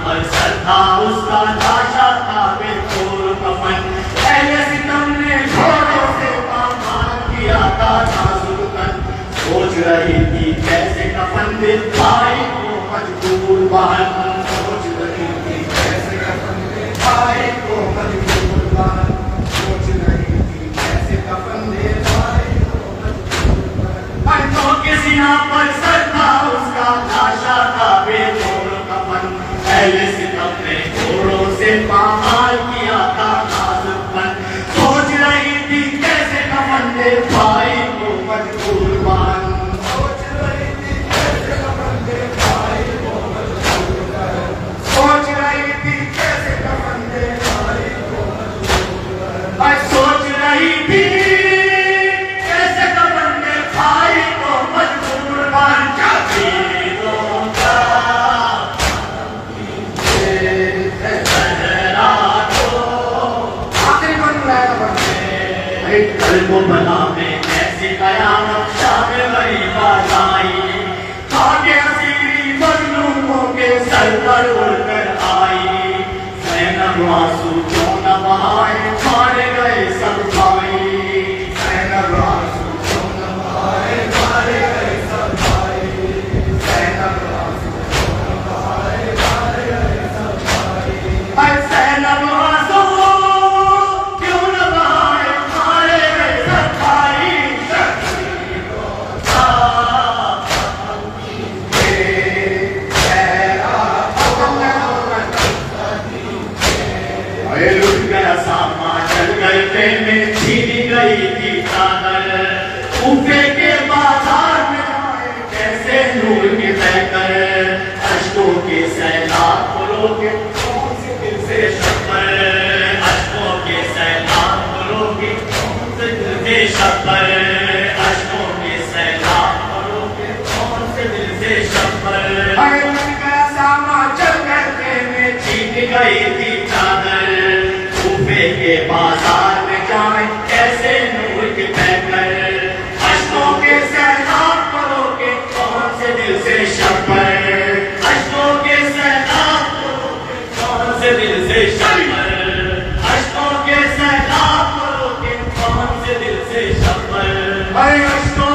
پر سر تھا اس کا لاشا تھا بالکل کفن اہل ستم نے گھوڑوں سے پامال کیا تھا نازک تن سوچ رہی تھی کیسے کفن دے بھائی کو مجبور بہن سوچ رہی تھی کیسے کفن دے بھائی کو مجبور بہن سوچ رہی تھی کیسے کفن دے بھائی کو مجبور بہن پنجوں کے سینہ پر سر تھا اس کا لاشا تھا بے جوڑ کفن اہل ستم نے گھوڑوں سے پامال کیا تھا نازک پن سوچ رہی تھی کیسے کفن دے بھائی کو مجبور بہن سوچ رہی تھی کیسے کفن دے بھائی کو مجبور بہن سوچ رہی تھی کیسے کفن دے بھائی کو مجبور بہن سوچ رہی تھی کیسے کفن دے بھائی کو مجبور بہن قلب و بنا میں ایسی قیامت شام غریبات آئی خاک اسیری مظلوموں کے سر پر اڑ کر آئی زینب آنسو کیوں نہ بہائے مارے گئے سب بھائی زینب آنسو کیوں نہ بہائے مارے گئے سب بھائی زینب آنسو کیوں نہ بہائے مارے گئے سب بھائی زینب آنسو میں چھین گئی تھی چادر کوفے کے بازار میں آئے کیسے نور کے بہ کر اشکوں کے سیلاب پھولوں کے کون سے دل سے شکر اشکوں کے سیلاب پھولوں کے کون سے دل سے شکر اشکوں کے سیلاب پھولوں کے کون سے دل سے شکر اٹھ گیا ساما چل کر میں چھین گئی تھی چادر کوفے کے بازار میں جائیں کیسے نور کے بہ کر اشکوں کے سیلاب پھولوں کے کون سے دل سے شکر اشکوں کے سیلاب پھولوں کے کون سے دل سے شکر اشکوں کے سیلاب پھولوں کے کون سے دل سے شکر اشکوں